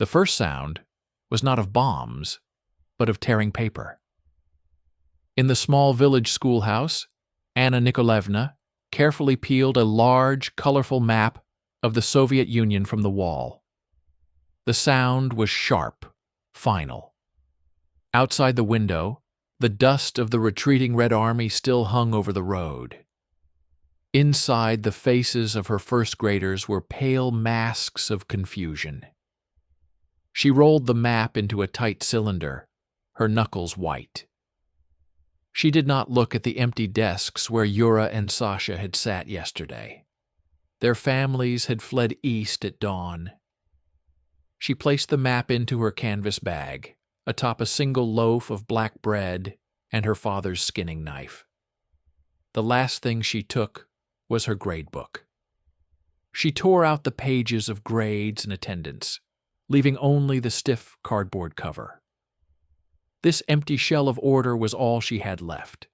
The first sound was not of bombs, but of tearing paper. In the small village schoolhouse, Anna Nikolaevna carefully peeled a large, colorful map of the Soviet Union from the wall. The sound was sharp, final. Outside the window, the dust of the retreating Red Army still hung over the road. Inside, the faces of her first graders were pale masks of confusion. She rolled the map into a tight cylinder, her knuckles white. She did not look at the empty desks where Yura and Sasha had sat yesterday. Their families had fled east at dawn. She placed the map into her canvas bag, atop a single loaf of black bread and her father's skinning knife. The last thing she took was her grade book. She tore out the pages of grades and attendance, leaving only the stiff cardboard cover. This empty shell of order was all she had left.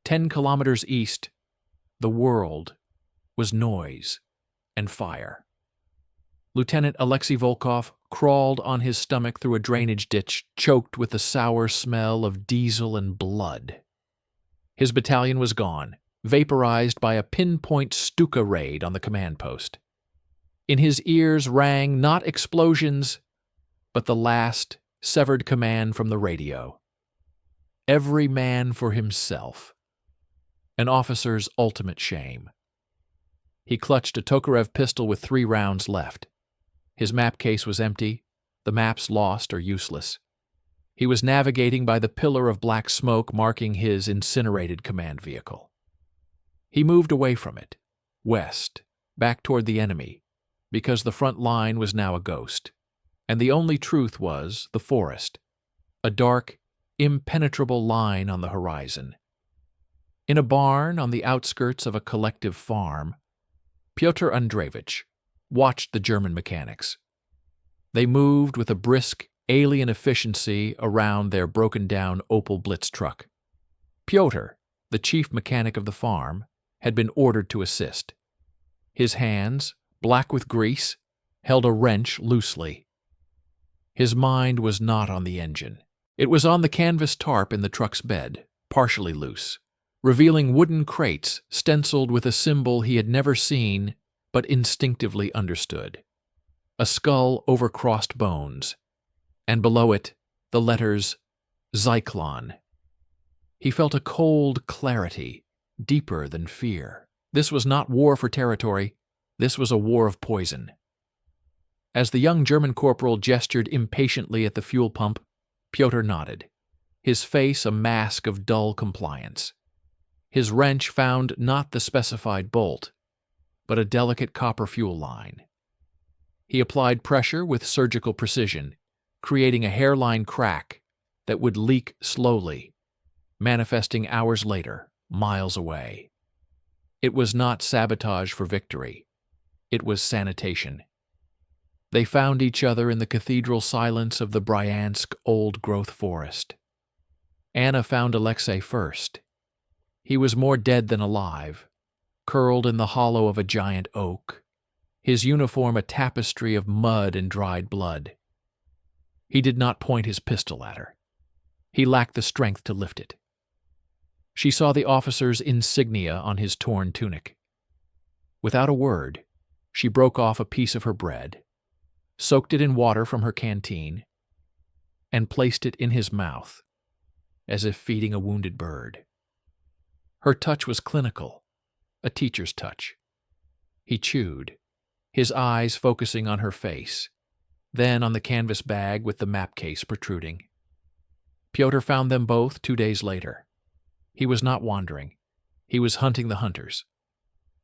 10 kilometers east, the world was noise and fire. Lieutenant Alexei Volkov crawled on his stomach through a drainage ditch choked with the sour smell of diesel and blood. His battalion was gone, vaporized by a pinpoint Stuka raid on the command post. In his ears rang not explosions, but the last severed command from the radio. Every man for himself. An officer's ultimate shame. He clutched a Tokarev pistol with 3 rounds left. His map case was empty, the maps lost or useless. He was navigating by the pillar of black smoke marking his incinerated command vehicle. He moved away from it, west, back toward the enemy, because the front line was now a ghost, and the only truth was the forest, a dark, impenetrable line on the horizon. In a barn on the outskirts of a collective farm, Pyotr Andreevich watched the German mechanics. They moved with a brisk, alien efficiency around their broken-down Opel Blitz truck. Pyotr, the chief mechanic of the farm, had been ordered to assist. His hands, black with grease, held a wrench loosely. His mind was not on the engine. It was on the canvas tarp in the truck's bed, partially loose, revealing wooden crates stenciled with a symbol he had never seen but instinctively understood. A skull over crossed bones, and below it the letters Zyklon. He felt a cold clarity, deeper than fear. This was not war for territory, this was a war of poison. As the young German corporal gestured impatiently at the fuel pump, Pyotr nodded, his face a mask of dull compliance. His wrench found not the specified bolt, but a delicate copper fuel line. He applied pressure with surgical precision, creating a hairline crack that would leak slowly, manifesting hours later, miles away. It was not sabotage for victory. It was sanitation. They found each other in the cathedral silence of the Bryansk old-growth forest. Anna found Alexei first. He was more dead than alive, curled in the hollow of a giant oak, his uniform a tapestry of mud and dried blood. He did not point his pistol at her. He lacked the strength to lift it. She saw the officer's insignia on his torn tunic. Without a word, she broke off a piece of her bread, soaked it in water from her canteen, and placed it in his mouth, as if feeding a wounded bird. Her touch was clinical, a teacher's touch. He chewed, his eyes focusing on her face, then on the canvas bag with the map case protruding. Pyotr found them both 2 days later. He was not wandering. He was hunting the hunters.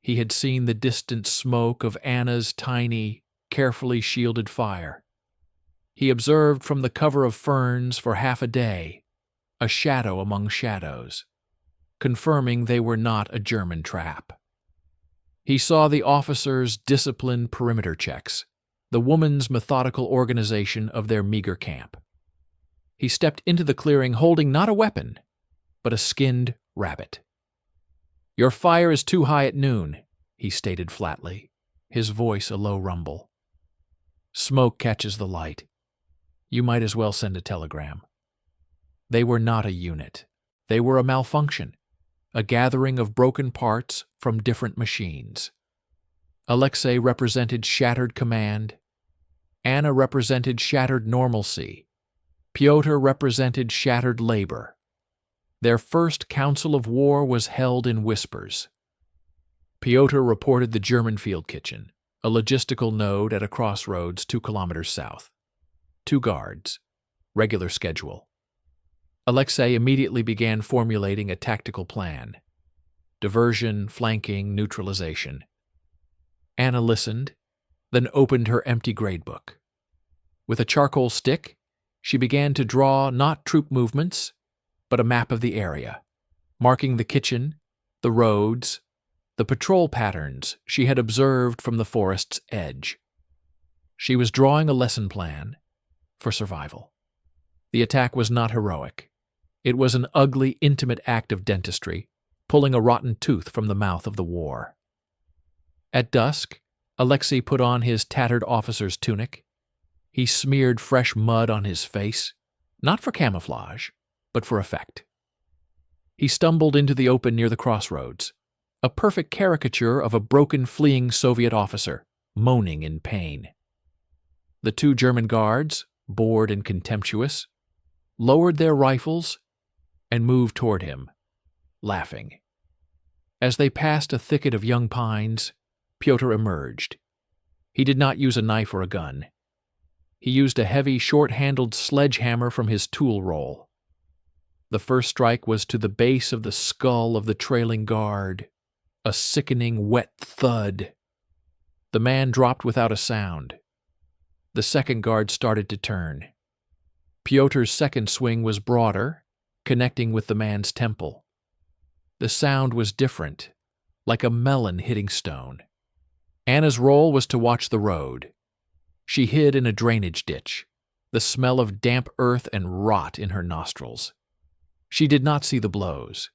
He had seen the distant smoke of Anna's tiny, carefully shielded fire. He observed from the cover of ferns for half a day, a shadow among shadows, confirming they were not a German trap. He saw the officers' disciplined perimeter checks, the woman's methodical organization of their meager camp. He stepped into the clearing holding not a weapon, but a skinned rabbit. "Your fire is too high at noon," he stated flatly, his voice a low rumble. Smoke catches the light. You might as well send a telegram. They were not a unit. They were a malfunction, a gathering of broken parts from different machines. Alexei represented shattered command. Anna represented shattered normalcy. Pyotr represented shattered labor. Their first council of war was held in whispers. Pyotr reported the German field kitchen, a logistical node at a crossroads 2 kilometers south. 2 guards. Regular schedule. Alexei immediately began formulating a tactical plan. Diversion, flanking, neutralization. Anna listened, then opened her empty gradebook. With a charcoal stick, she began to draw not troop movements, but a map of the area, marking the kitchen, the roads, the patrol patterns she had observed from the forest's edge. She was drawing a lesson plan for survival. The attack was not heroic. It was an ugly, intimate act of dentistry, pulling a rotten tooth from the mouth of the war. At dusk, Alexei put on his tattered officer's tunic. He smeared fresh mud on his face, not for camouflage, but for effect. He stumbled into the open near the crossroads, a perfect caricature of a broken, fleeing Soviet officer, moaning in pain. The 2 German guards, bored and contemptuous, lowered their rifles and moved toward him, laughing. As they passed a thicket of young pines, Pyotr emerged. He did not use a knife or a gun. He used a heavy, short-handled sledgehammer from his tool roll. The first strike was to the base of the skull of the trailing guard, a sickening, wet thud. The man dropped without a sound. The second guard started to turn. Pyotr's second swing was broader, connecting with the man's temple. The sound was different, like a melon hitting stone. Anna's role was to watch the road. She hid in a drainage ditch, the smell of damp earth and rot in her nostrils. She did not see the blows.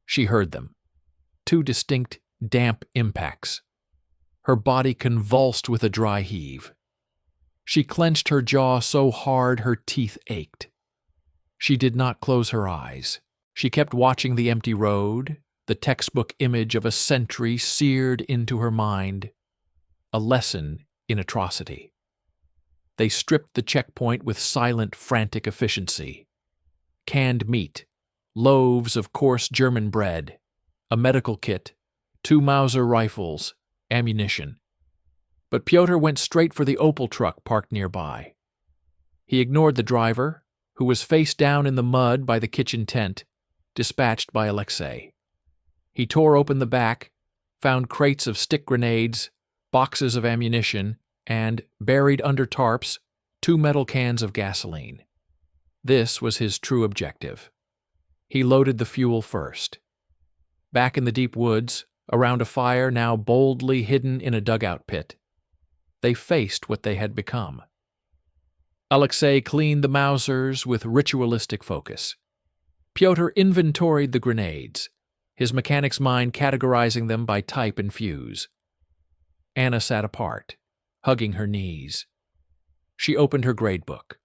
She heard them. 2 distinct, damp impacts. Her body convulsed with a dry heave. She clenched her jaw so hard her teeth ached. She did not close her eyes. She kept watching the empty road, the textbook image of a sentry seared into her mind, a lesson in atrocity. They stripped the checkpoint with silent, frantic efficiency. Canned meat, loaves of coarse German bread, a medical kit, 2 Mauser rifles, ammunition. But Pyotr went straight for the Opel truck parked nearby. He ignored the driver, who was face down in the mud by the kitchen tent, dispatched by Alexei. He tore open the back, found crates of stick grenades, boxes of ammunition, and, buried under tarps, 2 metal cans of gasoline. This was his true objective. He loaded the fuel first. Back in the deep woods, around a fire now boldly hidden in a dugout pit, they faced what they had become. Alexei cleaned the Mausers with ritualistic focus. Pyotr inventoried the grenades, his mechanic's mind categorizing them by type and fuse. Anna sat apart, hugging her knees. She opened her gradebook.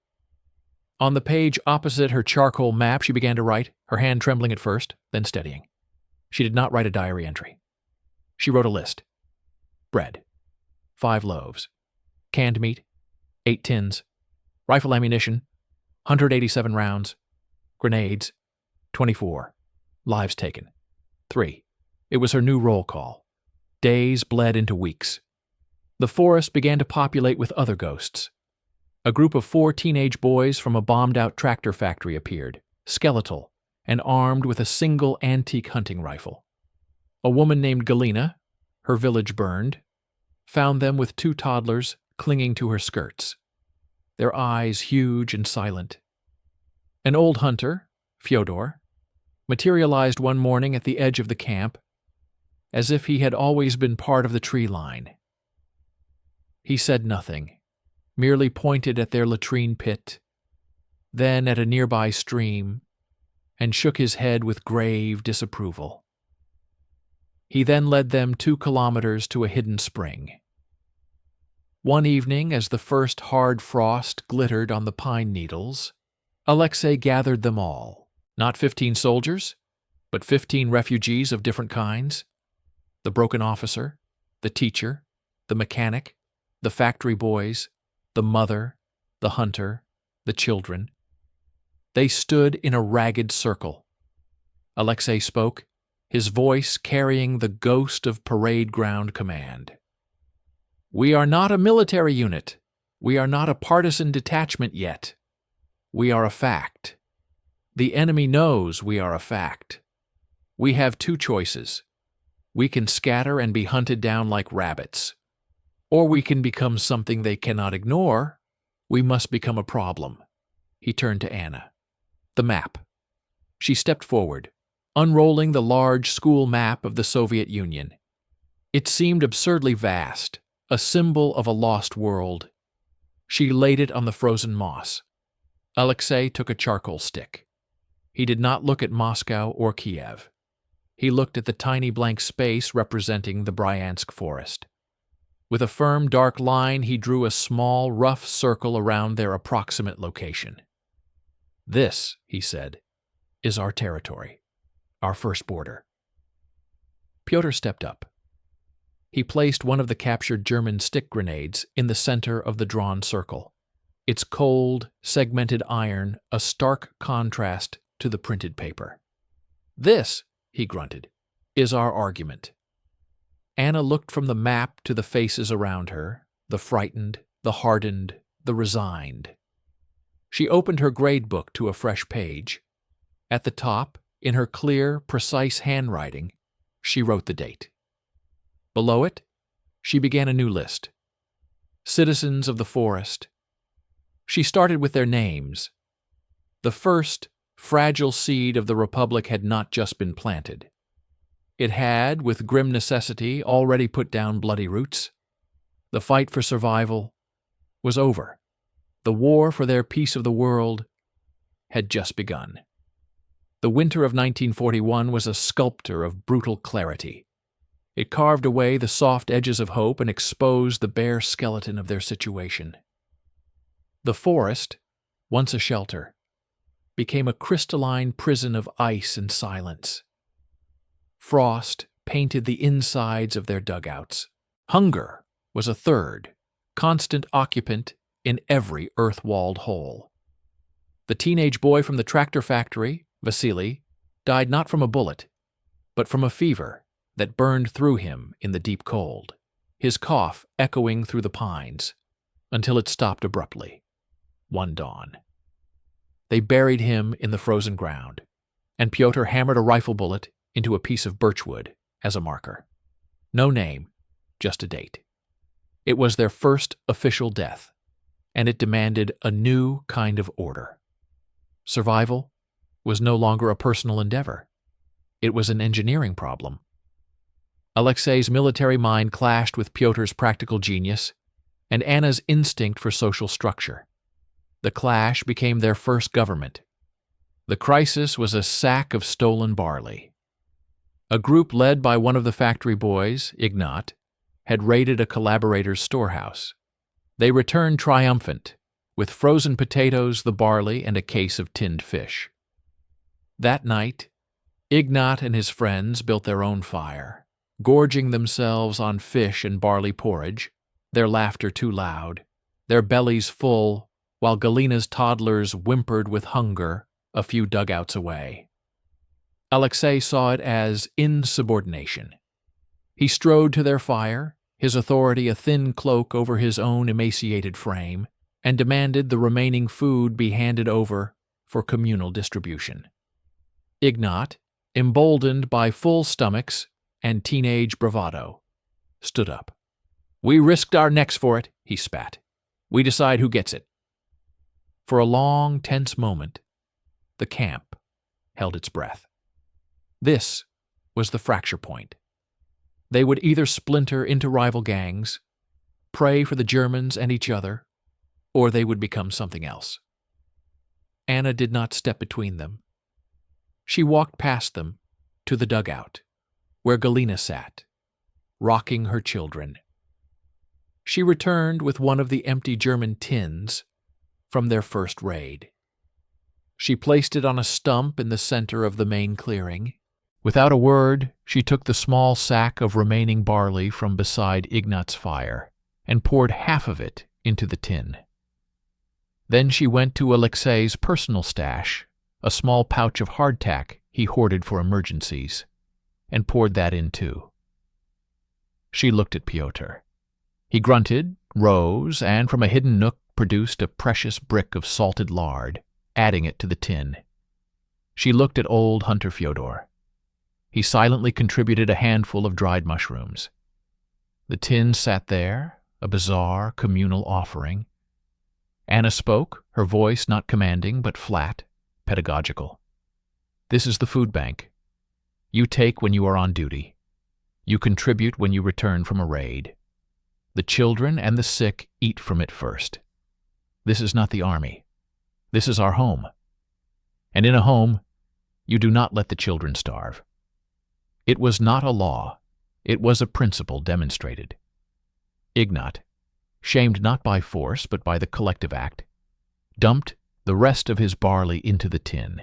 On the page opposite her charcoal map, she began to write, her hand trembling at first, then steadying. She did not write a diary entry. She wrote a list. Bread, 5 loaves. Canned meat, 8 tins. Rifle ammunition, 187 rounds. Grenades, 24. Lives taken, 3. It was her new roll call. Days bled into weeks. The forest began to populate with other ghosts. A group of 4 teenage boys from a bombed-out tractor factory appeared, skeletal and armed with a single antique hunting rifle. A woman named Galina, her village burned, found them with 2 toddlers clinging to her skirts, their eyes huge and silent. An old hunter, Fyodor, materialized one morning at the edge of the camp, as if he had always been part of the tree line. He said nothing, merely pointed at their latrine pit, then at a nearby stream, and shook his head with grave disapproval. He then led them 2 kilometers to a hidden spring. One evening, as the first hard frost glittered on the pine needles, Alexei gathered them all. Not 15 soldiers, but 15 refugees of different kinds. The broken officer, the teacher, the mechanic, the factory boys, the mother, the hunter, the children. They stood in a ragged circle. Alexei spoke, his voice carrying the ghost of parade ground command. "We are not a military unit. We are not a partisan detachment yet. We are a fact. The enemy knows we are a fact. We have two choices. We can scatter and be hunted down like rabbits. Or we can become something they cannot ignore. We must become a problem." He turned to Anna. "The map." She stepped forward, unrolling the large school map of the Soviet Union. It seemed absurdly vast, a symbol of a lost world. She laid it on the frozen moss. Alexei took a charcoal stick. He did not look at Moscow or Kiev. He looked at the tiny blank space representing the Bryansk forest. With a firm, dark line, he drew a small, rough circle around their approximate location. "This," he said, "is our territory, our first border." Pyotr stepped up. He placed one of the captured German stick grenades in the center of the drawn circle, its cold, segmented iron a stark contrast to the printed paper. "This," he grunted, "is our argument." Anna looked from the map to the faces around her, the frightened, the hardened, the resigned. She opened her grade book to a fresh page. At the top, in her clear, precise handwriting, she wrote the date. Below it, she began a new list. Citizens of the forest. She started with their names. The first, fragile seed of the Republic had not just been planted. It had, with grim necessity, already put down bloody roots. The fight for survival was over. The war for their piece of the world had just begun. The winter of 1941 was a sculptor of brutal clarity. It carved away the soft edges of hope and exposed the bare skeleton of their situation. The forest, once a shelter, became a crystalline prison of ice and silence. Frost painted the insides of their dugouts. Hunger was a third, constant occupant in every earth-walled hole. The teenage boy from the tractor factory, Vasily, died not from a bullet, but from a fever that burned through him in the deep cold, his cough echoing through the pines, until it stopped abruptly, one dawn. They buried him in the frozen ground, and Pyotr hammered a rifle bullet into a piece of birchwood as a marker. No name, just a date. It was their first official death, and it demanded a new kind of order. Survival was no longer a personal endeavor. It was an engineering problem. Alexei's military mind clashed with Pyotr's practical genius and Anna's instinct for social structure. The clash became their first government. The crisis was a sack of stolen barley. A group led by one of the factory boys, Ignat, had raided a collaborator's storehouse. They returned triumphant, with frozen potatoes, the barley, and a case of tinned fish. That night, Ignat and his friends built their own fire, gorging themselves on fish and barley porridge, their laughter too loud, their bellies full, while Galina's toddlers whimpered with hunger a few dugouts away. Alexei saw it as insubordination. He strode to their fire, his authority a thin cloak over his own emaciated frame, and demanded the remaining food be handed over for communal distribution. Ignat, emboldened by full stomachs and teenage bravado, stood up. "We risked our necks for it," he spat. "We decide who gets it." For a long, tense moment, the camp held its breath. This was the fracture point. They would either splinter into rival gangs, pray for the Germans and each other, or they would become something else. Anna did not step between them. She walked past them to the dugout, where Galina sat, rocking her children. She returned with one of the empty German tins from their first raid. She placed it on a stump in the center of the main clearing. Without a word, she took the small sack of remaining barley from beside Ignat's fire and poured half of it into the tin. Then she went to Alexei's personal stash, a small pouch of hardtack he hoarded for emergencies, and poured that in too. She looked at Pyotr. He grunted, rose, and from a hidden nook produced a precious brick of salted lard, adding it to the tin. She looked at old Hunter Fyodor. He silently contributed a handful of dried mushrooms. The tin sat there, a bizarre communal offering. Anna spoke, her voice not commanding but flat, pedagogical. "This is the food bank. You take when you are on duty. You contribute when you return from a raid. The children and the sick eat from it first. This is not the army. This is our home. And in a home, you do not let the children starve." It was not a law. It was a principle demonstrated. Ignat, shamed not by force but by the collective act, dumped the rest of his barley into the tin.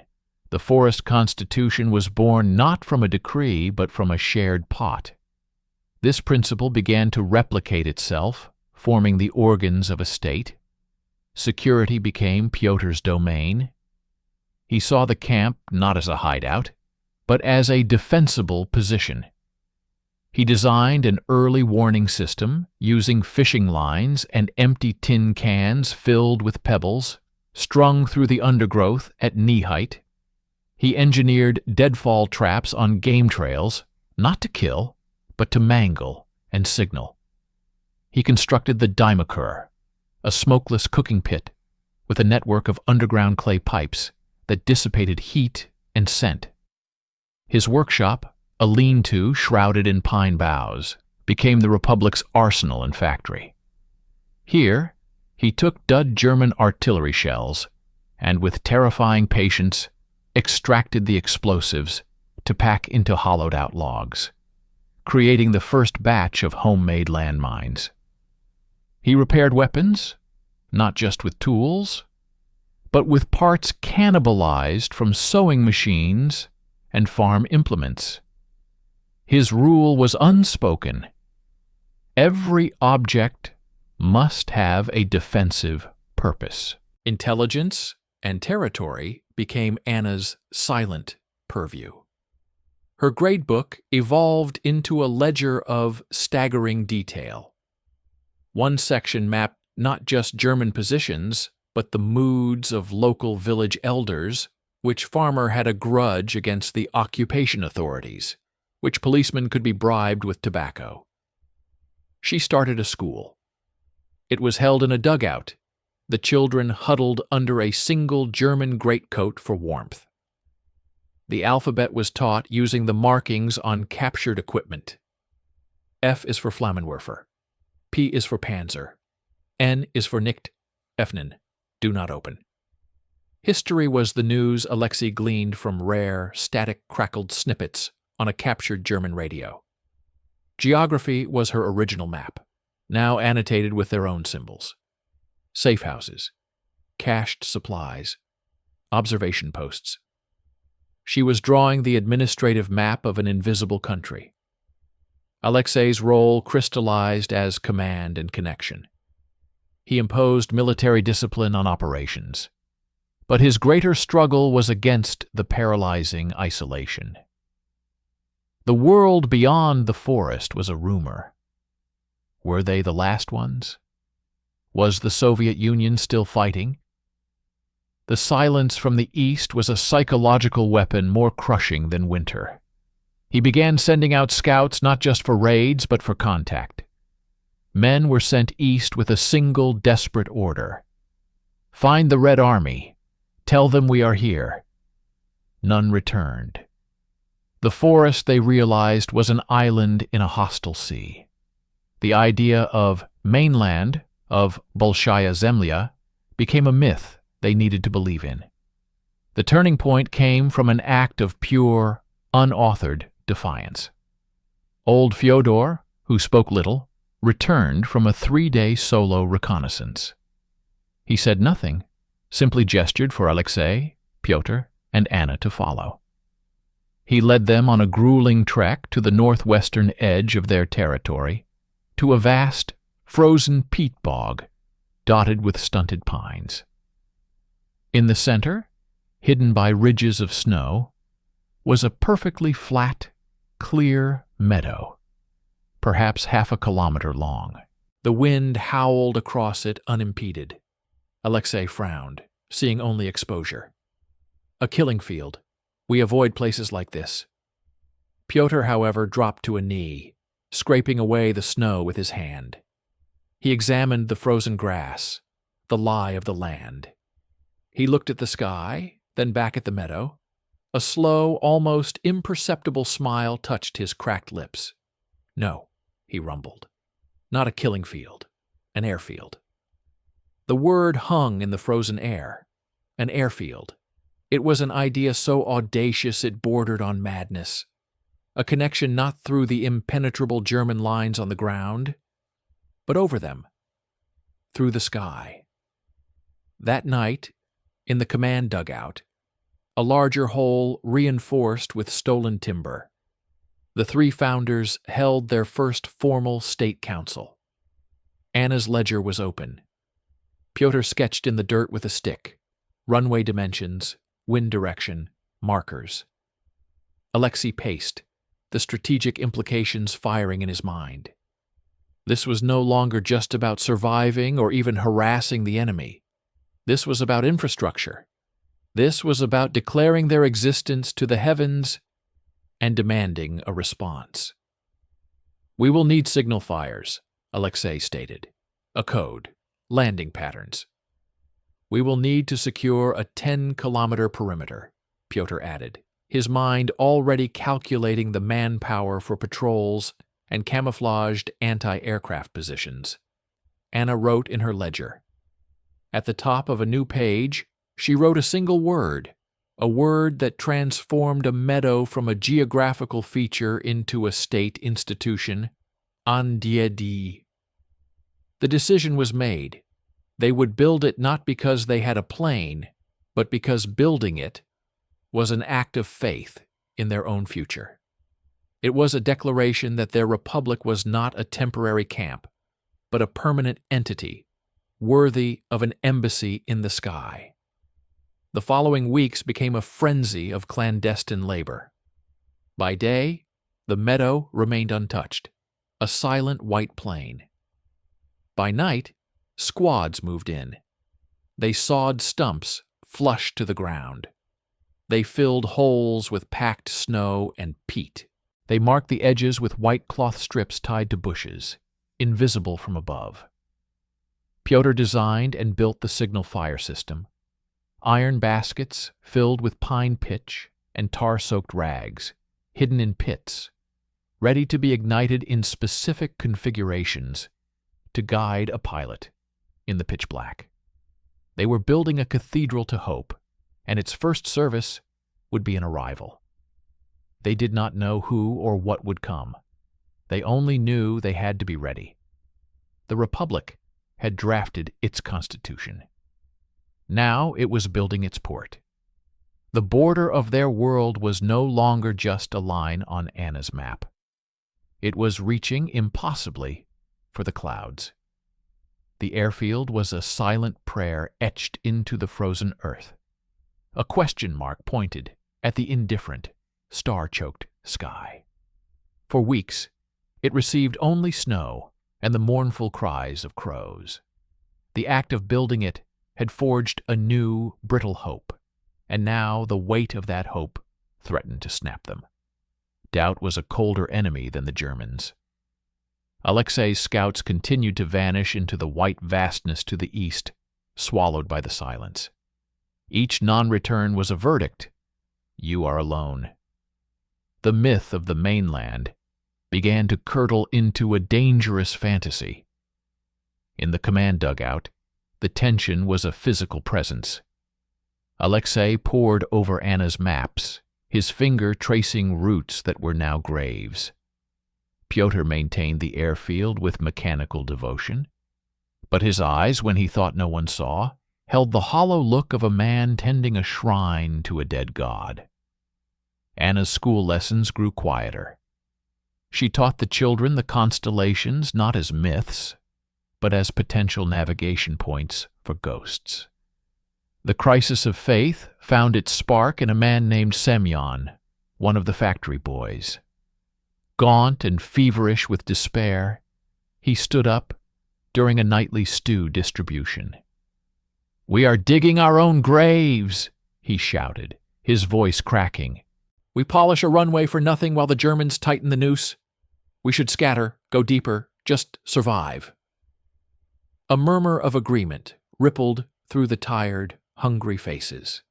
The forest constitution was born not from a decree but from a shared pot. This principle began to replicate itself, forming the organs of a state. Security became Pyotr's domain. He saw the camp not as a hideout, but as a defensible position. He designed an early warning system using fishing lines and empty tin cans filled with pebbles, strung through the undergrowth at knee height. He engineered deadfall traps on game trails, not to kill, but to mangle and signal. He constructed the Dymakur, a smokeless cooking pit with a network of underground clay pipes that dissipated heat and scent. His workshop, a lean-to shrouded in pine boughs, became the Republic's arsenal and factory. Here, he took dud German artillery shells and, with terrifying patience, extracted the explosives to pack into hollowed-out logs, creating the first batch of homemade landmines. He repaired weapons, not just with tools, but with parts cannibalized from sewing machines and farm implements. His rule was unspoken. Every object must have a defensive purpose. Intelligence and territory became Anna's silent purview. Her gradebook evolved into a ledger of staggering detail. One section mapped not just German positions, but the moods of local village elders, which farmer had a grudge against the occupation authorities, which policeman could be bribed with tobacco. She started a school. It was held in a dugout, the children huddled under a single German greatcoat for warmth. The alphabet was taught using the markings on captured equipment. F is for Flammenwerfer. P is for Panzer. N is for Nicht öffnen, do not open. History was the news Alexei gleaned from rare, static crackled snippets on a captured German radio. Geography was her original map, now annotated with their own symbols. Safe houses, cached supplies, observation posts. She was drawing the administrative map of an invisible country. Alexei's role crystallized as command and connection. He imposed military discipline on operations. But his greater struggle was against the paralyzing isolation. The world beyond the forest was a rumor. Were they the last ones? Was the Soviet Union still fighting? The silence from the east was a psychological weapon more crushing than winter. He began sending out scouts not just for raids but for contact. Men were sent east with a single desperate order. Find the Red Army. Tell them we are here. None returned. The forest, they realized, was an island in a hostile sea. The idea of Mainland, of Bolshaya Zemlya, became a myth they needed to believe in. The turning point came from an act of pure, unauthored defiance. Old Fyodor, who spoke little, returned from a 3-day solo reconnaissance. He said nothing, simply gestured for Alexei, Pyotr, and Anna to follow. He led them on a grueling trek to the northwestern edge of their territory, to a vast, frozen peat bog dotted with stunted pines. In the center, hidden by ridges of snow, was a perfectly flat, clear meadow, perhaps half a kilometer long. The wind howled across it unimpeded. Alexei frowned, seeing only exposure. A killing field. We avoid places like this. Pyotr, however, dropped to a knee, scraping away the snow with his hand. He examined the frozen grass, the lie of the land. He looked at the sky, then back at the meadow. A slow, almost imperceptible smile touched his cracked lips. No, he rumbled. Not a killing field, an airfield. The word hung in the frozen air. An airfield. It was an idea so audacious it bordered on madness. A connection not through the impenetrable German lines on the ground, but over them, through the sky. That night, in the command dugout, a larger hole reinforced with stolen timber, the three founders held their first formal state council. Anna's ledger was open. Pyotr sketched in the dirt with a stick, runway dimensions, wind direction, markers. Alexei paced, the strategic implications firing in his mind. This was no longer just about surviving or even harassing the enemy. This was about infrastructure. This was about declaring their existence to the heavens and demanding a response. We will need signal fires, Alexei stated. A code, landing patterns. We will need to secure a 10-kilometer perimeter, Pyotr added, his mind already calculating the manpower for patrols and camouflaged anti-aircraft positions. Anna wrote in her ledger. At the top of a new page, she wrote a single word, a word that transformed a meadow from a geographical feature into a state institution, Andiedi. The decision was made. They would build it not because they had a plane, but because building it was an act of faith in their own future. It was a declaration that their republic was not a temporary camp, but a permanent entity, worthy of an embassy in the sky. The following weeks became a frenzy of clandestine labor. By day, the meadow remained untouched, a silent white plain. By night, squads moved in. They sawed stumps flush to the ground. They filled holes with packed snow and peat. They marked the edges with white cloth strips tied to bushes, invisible from above. Pyotr designed and built the signal fire system. Iron baskets filled with pine pitch and tar-soaked rags, hidden in pits, ready to be ignited in specific configurations to guide a pilot in the pitch black. They were building a cathedral to hope, and its first service would be an arrival. They did not know who or what would come. They only knew they had to be ready. The Republic had drafted its constitution. Now it was building its port. The border of their world was no longer just a line on Anna's map. It was reaching impossibly for the clouds. The airfield was a silent prayer etched into the frozen earth. A question mark pointed at the indifferent, star-choked sky. For weeks, it received only snow and the mournful cries of crows. The act of building it had forged a new, brittle hope, and now the weight of that hope threatened to snap them. Doubt was a colder enemy than the Germans. Alexei's scouts continued to vanish into the white vastness to the east, swallowed by the silence. Each non-return was a verdict. You are alone. The myth of the mainland began to curdle into a dangerous fantasy. In the command dugout, the tension was a physical presence. Alexei pored over Anna's maps, his finger tracing routes that were now graves. Pyotr maintained the airfield with mechanical devotion, but his eyes, when he thought no one saw, held the hollow look of a man tending a shrine to a dead god. Anna's school lessons grew quieter. She taught the children the constellations not as myths, but as potential navigation points for ghosts. The crisis of faith found its spark in a man named Semyon, one of the factory boys. Gaunt and feverish with despair, he stood up during a nightly stew distribution. "We are digging our own graves," he shouted, his voice cracking. "We polish a runway for nothing while the Germans tighten the noose. We should scatter, go deeper, just survive." A murmur of agreement rippled through the tired, hungry faces.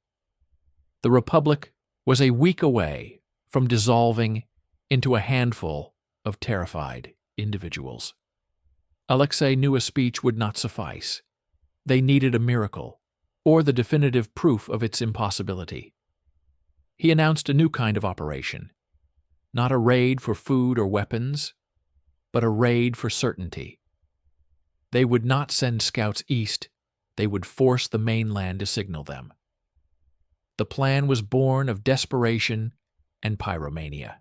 The Republic was a week away from dissolving into a handful of terrified individuals. Alexei knew a speech would not suffice. They needed a miracle, or the definitive proof of its impossibility. He announced a new kind of operation, not a raid for food or weapons, but a raid for certainty. They would not send scouts east, they would force the mainland to signal them. The plan was born of desperation and pyromania.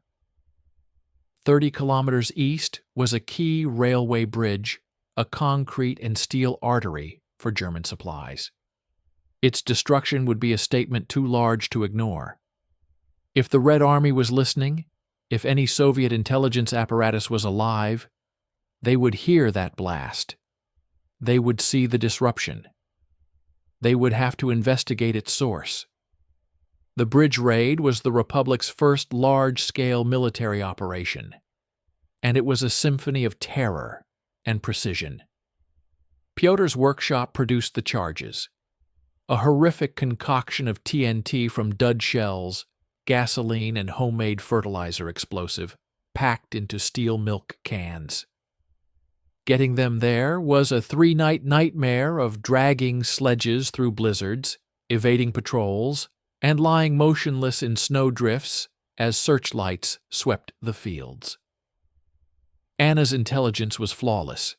30 kilometers east was a key railway bridge, a concrete and steel artery for German supplies. Its destruction would be a statement too large to ignore. If the Red Army was listening, if any Soviet intelligence apparatus was alive, they would hear that blast. They would see the disruption. They would have to investigate its source. The bridge raid was the Republic's first large-scale military operation, and it was a symphony of terror and precision. Pyotr's workshop produced the charges, a horrific concoction of TNT from dud shells, gasoline, and homemade fertilizer explosive, packed into steel milk cans. Getting them there was a 3-night nightmare of dragging sledges through blizzards, evading patrols, and lying motionless in snowdrifts as searchlights swept the fields. Anna's intelligence was flawless.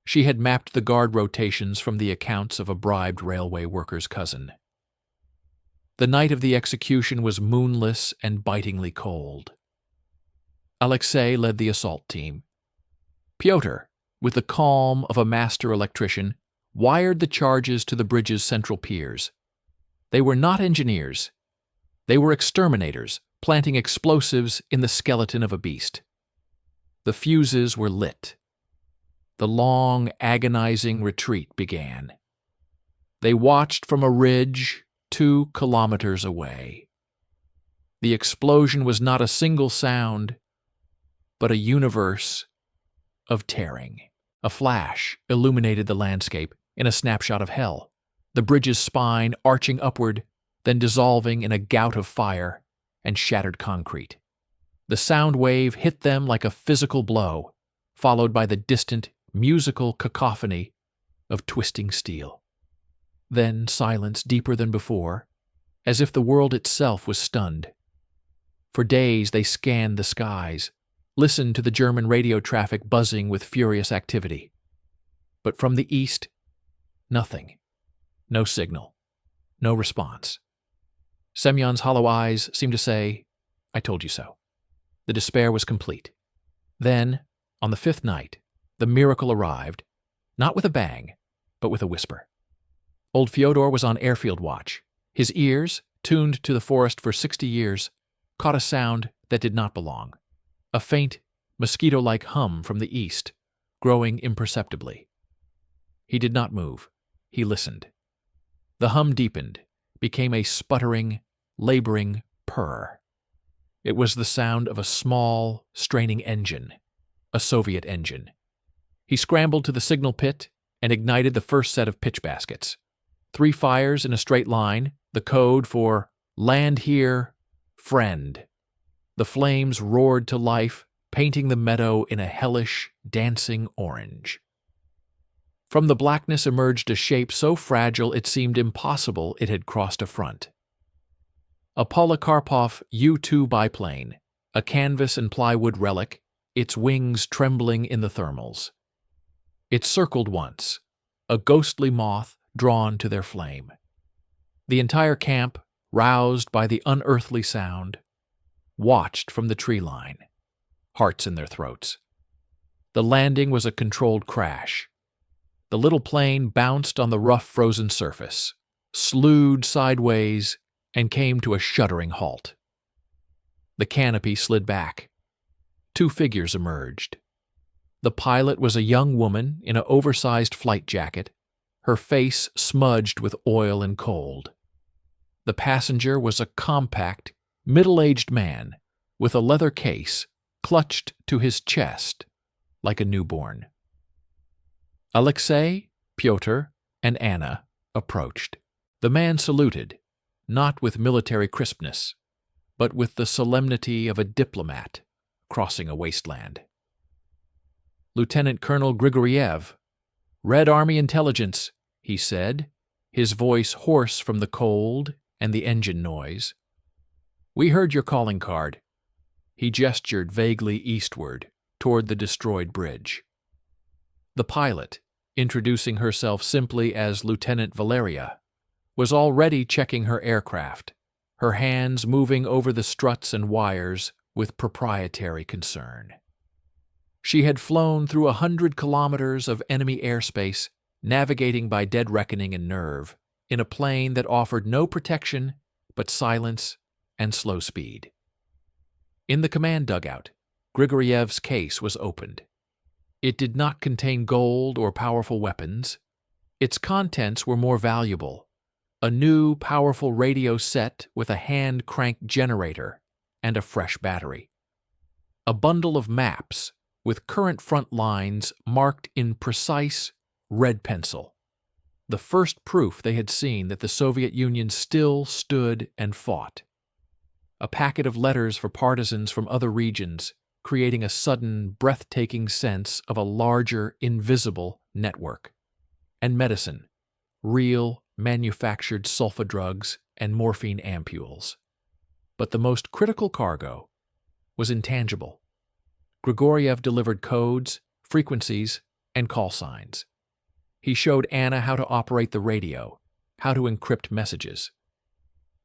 She had mapped the guard rotations from the accounts of a bribed railway worker's cousin. The night of the execution was moonless and bitingly cold. Alexei led the assault team. Pyotr, with the calm of a master electrician, wired the charges to the bridge's central piers. They were not engineers. They were exterminators, planting explosives in the skeleton of a beast. The fuses were lit. The long, agonizing retreat began. They watched from a ridge 2 kilometers away. The explosion was not a single sound, but a universe of tearing. A flash illuminated the landscape in a snapshot of hell, the bridge's spine arching upward, then dissolving in a gout of fire and shattered concrete. The sound wave hit them like a physical blow, followed by the distant, musical cacophony of twisting steel. Then silence deeper than before, as if the world itself was stunned. For days they scanned the skies, listened to the German radio traffic buzzing with furious activity. But from the east, nothing. No signal. No response. Semyon's hollow eyes seemed to say, "I told you so." The despair was complete. Then, on the 5th night, the miracle arrived, not with a bang, but with a whisper. Old Fyodor was on airfield watch. His ears, tuned to the forest for 60 years, caught a sound that did not belong. A faint, mosquito-like hum from the east, growing imperceptibly. He did not move. He listened. The hum deepened, became a sputtering, laboring purr. It was the sound of a small, straining engine, a Soviet engine. He scrambled to the signal pit and ignited the first set of pitch baskets. 3 fires in a straight line, the code for "Land here, friend." The flames roared to life, painting the meadow in a hellish, dancing orange. From the blackness emerged a shape so fragile it seemed impossible it had crossed a front. A Polikarpov U-2 biplane, a canvas and plywood relic, its wings trembling in the thermals. It circled once, a ghostly moth drawn to their flame. The entire camp, roused by the unearthly sound, watched from the tree line, hearts in their throats. The landing was a controlled crash. The little plane bounced on the rough frozen surface, slewed sideways, and came to a shuddering halt. The canopy slid back. 2 figures emerged. The pilot was a young woman in an oversized flight jacket, her face smudged with oil and cold. The passenger was a compact, middle-aged man with a leather case clutched to his chest like a newborn. Alexei, Pyotr, and Anna approached. The man saluted, not with military crispness, but with the solemnity of a diplomat crossing a wasteland. Lieutenant Colonel Grigoriev, Red Army Intelligence, he said, his voice hoarse from the cold and the engine noise. We heard your calling card. He gestured vaguely eastward, toward the destroyed bridge. The pilot, introducing herself simply as Lieutenant Valeria, was already checking her aircraft, her hands moving over the struts and wires with proprietary concern. She had flown through 100 kilometers of enemy airspace, navigating by dead reckoning and nerve, in a plane that offered no protection but silence and slow speed. In the command dugout, Grigoriev's case was opened. It did not contain gold or powerful weapons. Its contents were more valuable: a new, powerful radio set with a hand-crank generator and a fresh battery. A bundle of maps with current front lines marked in precise red pencil. The first proof they had seen that the Soviet Union still stood and fought. A packet of letters for partisans from other regions, creating a sudden, breathtaking sense of a larger, invisible network. And medicine, real, manufactured sulfa drugs and morphine ampules. But the most critical cargo was intangible. Grigoriev delivered codes, frequencies, and call signs. He showed Anna how to operate the radio, how to encrypt messages.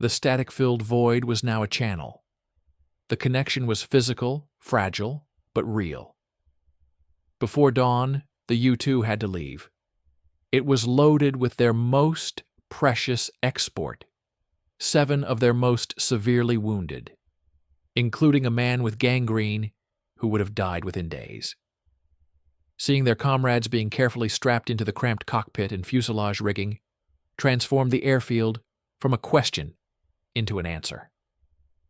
The static-filled void was now a channel. The connection was physical, fragile, but real. Before dawn, the U-2 had to leave. It was loaded with their most precious export, 7 of their most severely wounded, including a man with gangrene who would have died within days. Seeing their comrades being carefully strapped into the cramped cockpit and fuselage rigging transformed the airfield from a question into an answer.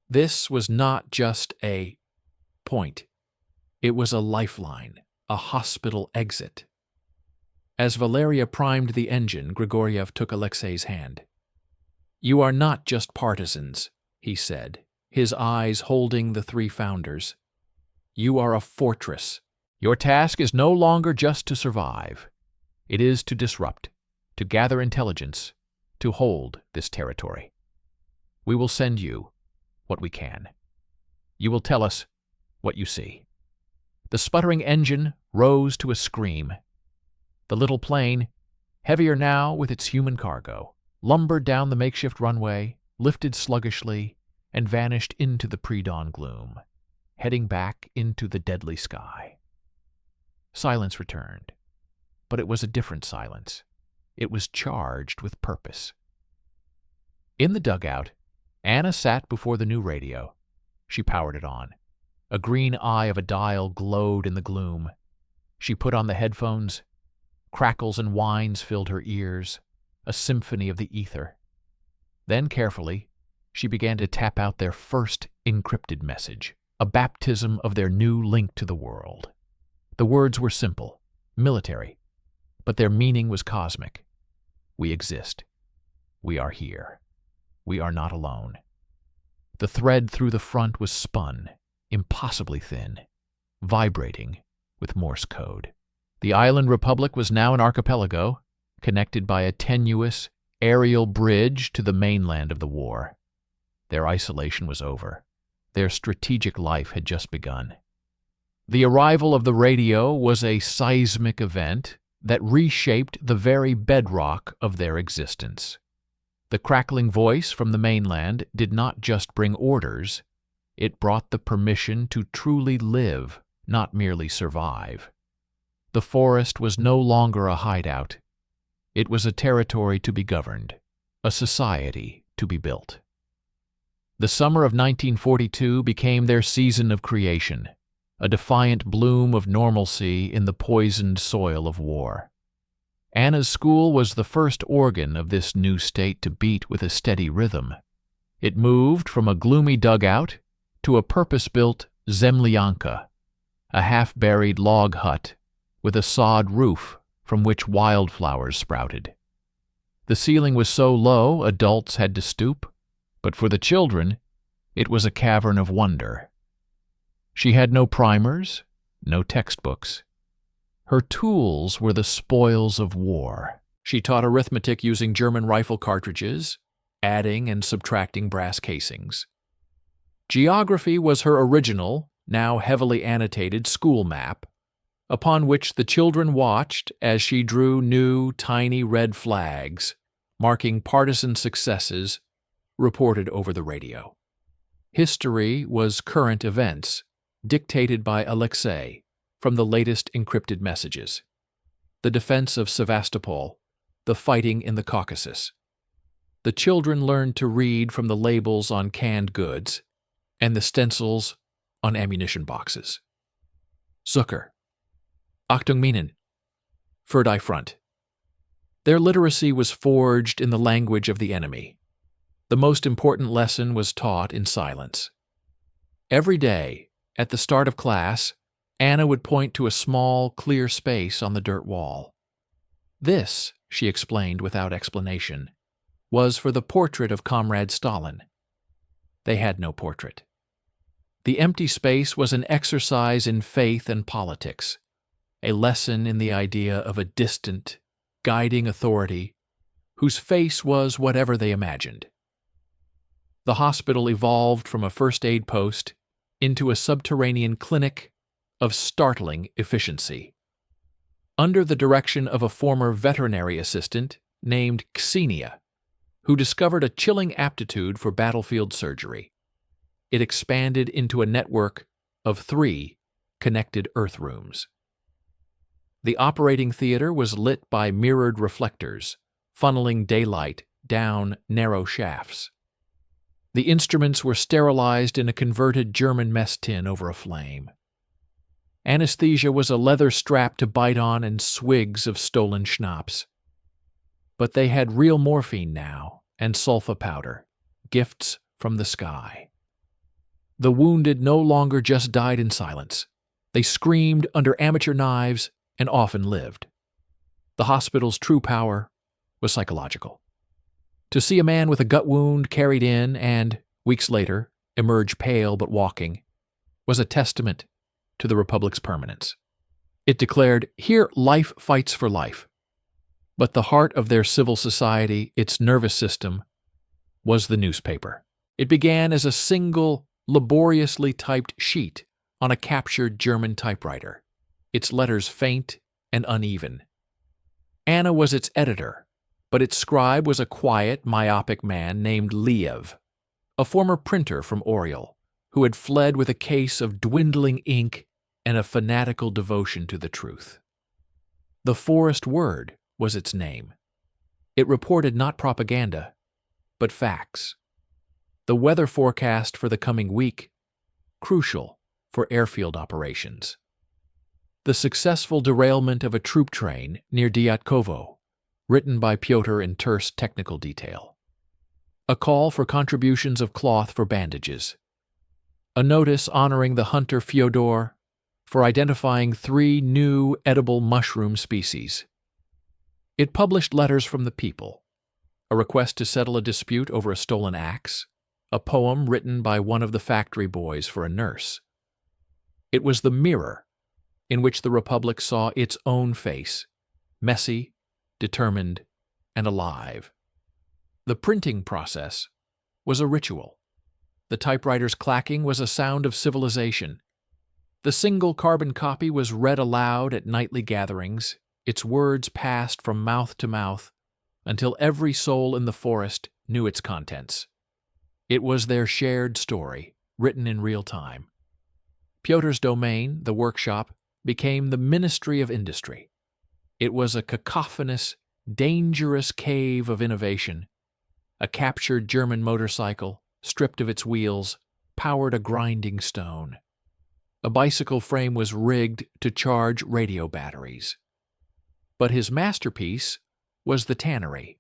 This was not just a point. It was a lifeline, a hospital exit. As Valeria primed the engine, Grigoriev took Alexei's hand. "You are not just partisans," he said, his eyes holding the 3 founders. "You are a fortress. Your task is no longer just to survive. It is to disrupt, to gather intelligence, to hold this territory. We will send you what we can. You will tell us what you see." The sputtering engine rose to a scream. The little plane, heavier now with its human cargo, lumbered down the makeshift runway, lifted sluggishly, and vanished into the pre-dawn gloom, heading back into the deadly sky. Silence returned, but it was a different silence. It was charged with purpose. In the dugout, Anna sat before the new radio. She powered it on. A green eye of a dial glowed in the gloom. She put on the headphones. Crackles and whines filled her ears, a symphony of the ether. Then carefully, she began to tap out their first encrypted message, a baptism of their new link to the world. The words were simple, military, but their meaning was cosmic. We exist. We are here. We are not alone. The thread through the front was spun, impossibly thin, vibrating with Morse code. The island republic was now an archipelago, connected by a tenuous, aerial bridge to the mainland of the war. Their isolation was over. Their strategic life had just begun. The arrival of the radio was a seismic event that reshaped the very bedrock of their existence. The crackling voice from the mainland did not just bring orders, it brought the permission to truly live, not merely survive. The forest was no longer a hideout. It was a territory to be governed, a society to be built. The summer of 1942 became their season of creation, a defiant bloom of normalcy in the poisoned soil of war. Anna's school was the first organ of this new state to beat with a steady rhythm. It moved from a gloomy dugout to a purpose-built zemlyanka, a half-buried log hut with a sod roof from which wildflowers sprouted. The ceiling was so low adults had to stoop, but for the children, it was a cavern of wonder. She had no primers, no textbooks. Her tools were the spoils of war. She taught arithmetic using German rifle cartridges, adding and subtracting brass casings. Geography was her original, now heavily annotated, school map, upon which the children watched as she drew new, tiny red flags, marking partisan successes reported over the radio. History was current events, dictated by Alexei from the latest encrypted messages. The defense of Sevastopol, the fighting in the Caucasus. The children learned to read from the labels on canned goods and the stencils on ammunition boxes. Zucker, Achtung Minen, für die Front. Their literacy was forged in the language of the enemy. The most important lesson was taught in silence. Every day, at the start of class, Anna would point to a small, clear space on the dirt wall. This, she explained without explanation, was for the portrait of Comrade Stalin. They had no portrait. The empty space was an exercise in faith and politics, a lesson in the idea of a distant, guiding authority whose face was whatever they imagined. The hospital evolved from a first aid post into a subterranean clinic of startling efficiency. Under the direction of a former veterinary assistant named Ksenia, who discovered a chilling aptitude for battlefield surgery, it expanded into a network of 3 connected earth rooms. The operating theater was lit by mirrored reflectors, funneling daylight down narrow shafts. The instruments were sterilized in a converted German mess tin over a flame. Anesthesia was a leather strap to bite on and swigs of stolen schnapps. But they had real morphine now, and sulfa powder, gifts from the sky. The wounded no longer just died in silence. They screamed under amateur knives and often lived. The hospital's true power was psychological. To see a man with a gut wound carried in and, weeks later, emerge pale but walking, was a testament to the Republic's permanence. It declared, here life fights for life. But the heart of their civil society, its nervous system, was the newspaper. It began as a single, laboriously typed sheet on a captured German typewriter, its letters faint and uneven. Anna was its editor, but its scribe was a quiet, myopic man named Liev, a former printer from Oriel, who had fled with a case of dwindling ink and a fanatical devotion to the truth. The Forest Word was its name. It reported not propaganda, but facts. The weather forecast for the coming week, crucial for airfield operations. The successful derailment of a troop train near Dyatkovo, written by Pyotr in terse technical detail. A call for contributions of cloth for bandages. A notice honoring the hunter Fyodor for identifying 3 new edible mushroom species. It published letters from the people, a request to settle a dispute over a stolen axe, a poem written by one of the factory boys for a nurse. It was the mirror in which the Republic saw its own face, messy, determined, and alive. The printing process was a ritual. The typewriter's clacking was a sound of civilization. The single carbon copy was read aloud at nightly gatherings, its words passed from mouth to mouth, until every soul in the forest knew its contents. It was their shared story, written in real time. Pyotr's domain, the workshop, became the Ministry of Industry. It was a cacophonous, dangerous cave of innovation. A captured German motorcycle, stripped of its wheels, powered a grinding stone. A bicycle frame was rigged to charge radio batteries. But his masterpiece was the tannery.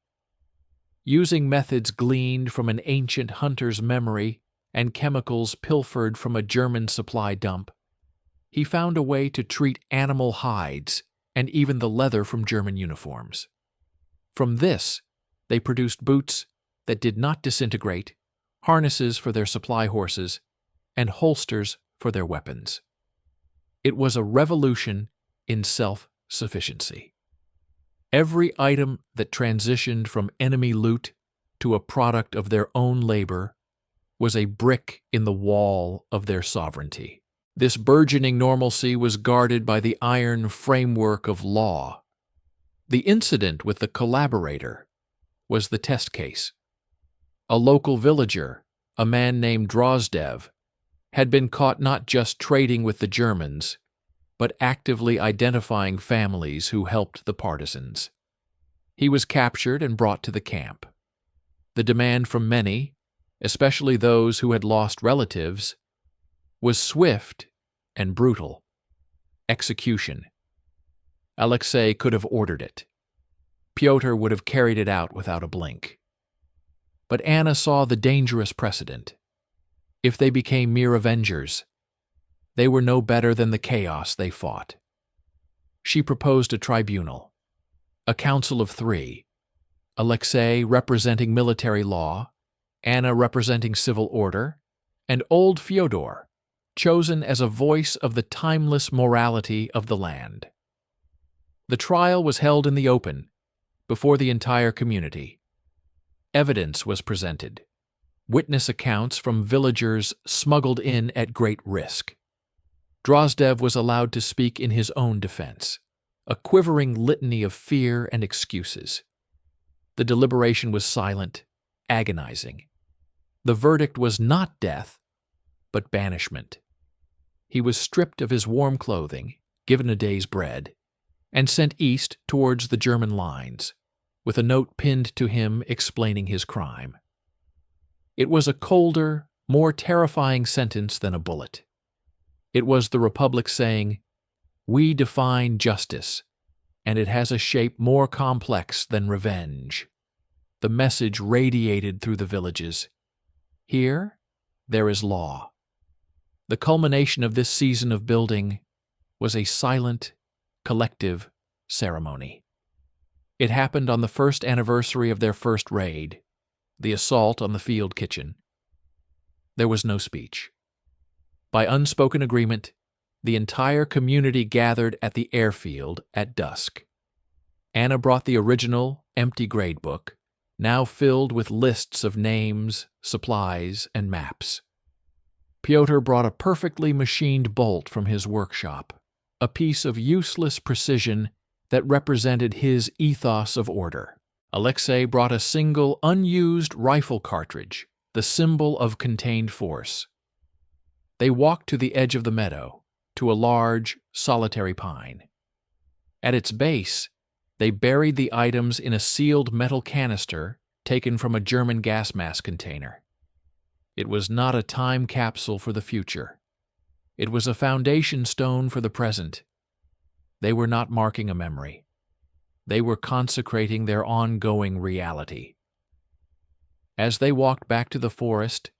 Using methods gleaned from an ancient hunter's memory and chemicals pilfered from a German supply dump, he found a way to treat animal hides and even the leather from German uniforms. From this, they produced boots that did not disintegrate, harnesses for their supply horses, and holsters for their weapons. It was a revolution in self-sufficiency. Every item that transitioned from enemy loot to a product of their own labor was a brick in the wall of their sovereignty. This burgeoning normalcy was guarded by the iron framework of law. The incident with the collaborator was the test case. A local villager, a man named Drozdev, had been caught not just trading with the Germans, but actively identifying families who helped the partisans. He was captured and brought to the camp. The demand from many, especially those who had lost relatives, was swift and brutal. Execution. Alexei could have ordered it. Pyotr would have carried it out without a blink. But Anna saw the dangerous precedent. If they became mere avengers, they were no better than the chaos they fought. She proposed a tribunal, a council of 3, Alexei representing military law, Anna representing civil order, and old Fyodor, chosen as a voice of the timeless morality of the land. The trial was held in the open, before the entire community. Evidence was presented, witness accounts from villagers smuggled in at great risk. Drozdev was allowed to speak in his own defense, a quivering litany of fear and excuses. The deliberation was silent, agonizing. The verdict was not death, but banishment. He was stripped of his warm clothing, given a day's bread, and sent east towards the German lines, with a note pinned to him explaining his crime. It was a colder, more terrifying sentence than a bullet. It was the Republic saying, "We define justice, and it has a shape more complex than revenge." The message radiated through the villages. Here, there is law. The culmination of this season of building was a silent, collective ceremony. It happened on the first anniversary of their first raid, the assault on the field kitchen. There was no speech. By unspoken agreement, the entire community gathered at the airfield at dusk. Anna brought the original, empty gradebook, now filled with lists of names, supplies, and maps. Pyotr brought a perfectly machined bolt from his workshop, a piece of useless precision that represented his ethos of order. Alexei brought a single, unused rifle cartridge, the symbol of contained force. They walked to the edge of the meadow, to a large, solitary pine. At its base, they buried the items in a sealed metal canister taken from a German gas mask container. It was not a time capsule for the future. It was a foundation stone for the present. They were not marking a memory. They were consecrating their ongoing reality. As they walked back to the forest,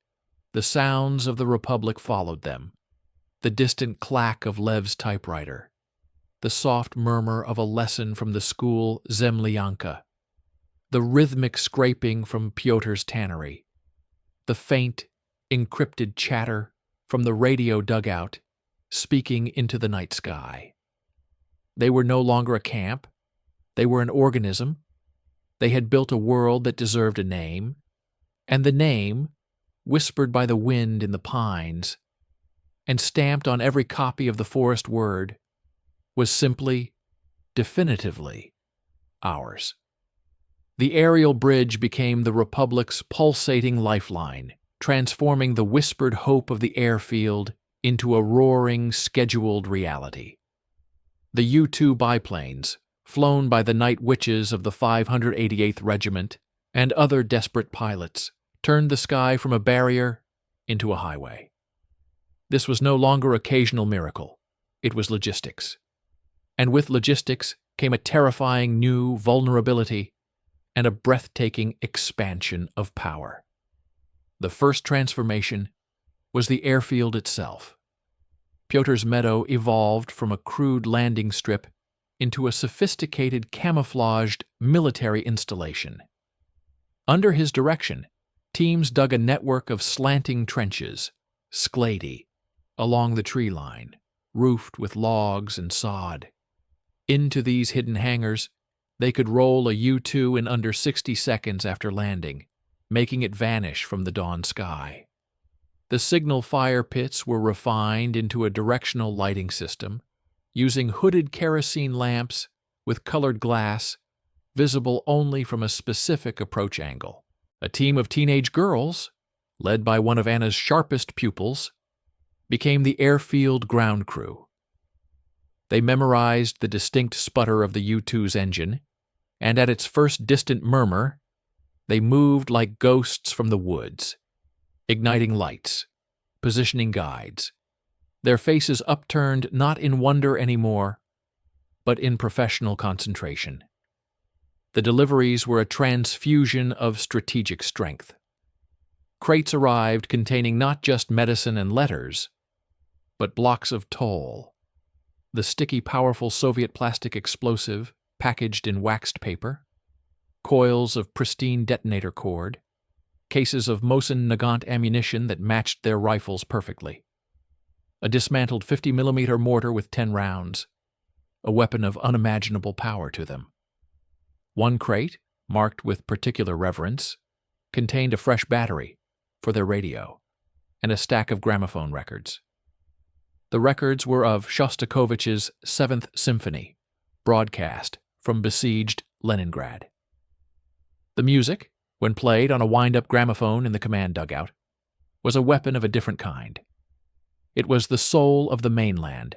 the sounds of the Republic followed them. The distant clack of Lev's typewriter, the soft murmur of a lesson from the school Zemlyanka, the rhythmic scraping from Pyotr's tannery, the faint, encrypted chatter from the radio dugout speaking into the night sky. They were no longer a camp. They were an organism. They had built a world that deserved a name, and the name, whispered by the wind in the pines, and stamped on every copy of the forest word, was simply, definitively, ours. The aerial bridge became the Republic's pulsating lifeline, transforming the whispered hope of the airfield into a roaring, scheduled reality. The U-2 biplanes, flown by the night witches of the 588th Regiment and other desperate pilots, turned the sky from a barrier into a highway. This was no longer occasional miracle. It was logistics. And with logistics came a terrifying new vulnerability and a breathtaking expansion of power. The first transformation was the airfield itself. Pyotr's meadow evolved from a crude landing strip into a sophisticated camouflaged military installation. Under his direction, teams dug a network of slanting trenches, sklady, along the tree line, roofed with logs and sod. Into these hidden hangars, they could roll a U-2 in under 60 seconds after landing, making it vanish from the dawn sky. The signal fire pits were refined into a directional lighting system, using hooded kerosene lamps with colored glass, visible only from a specific approach angle. A team of teenage girls, led by one of Anna's sharpest pupils, became the airfield ground crew. They memorized the distinct sputter of the U-2's engine, and at its first distant murmur, they moved like ghosts from the woods, igniting lights, positioning guides, their faces upturned not in wonder anymore, but in professional concentration. The deliveries were a transfusion of strategic strength. Crates arrived containing not just medicine and letters, but blocks of toll, the sticky, powerful Soviet plastic explosive packaged in waxed paper, coils of pristine detonator cord, cases of Mosin Nagant ammunition that matched their rifles perfectly, a dismantled 50mm mortar with 10 rounds, a weapon of unimaginable power to them. One crate, marked with particular reverence, contained a fresh battery for their radio and a stack of gramophone records. The records were of Shostakovich's 7th Symphony, broadcast from besieged Leningrad. The music, when played on a wind-up gramophone in the command dugout, was a weapon of a different kind. It was the soul of the mainland,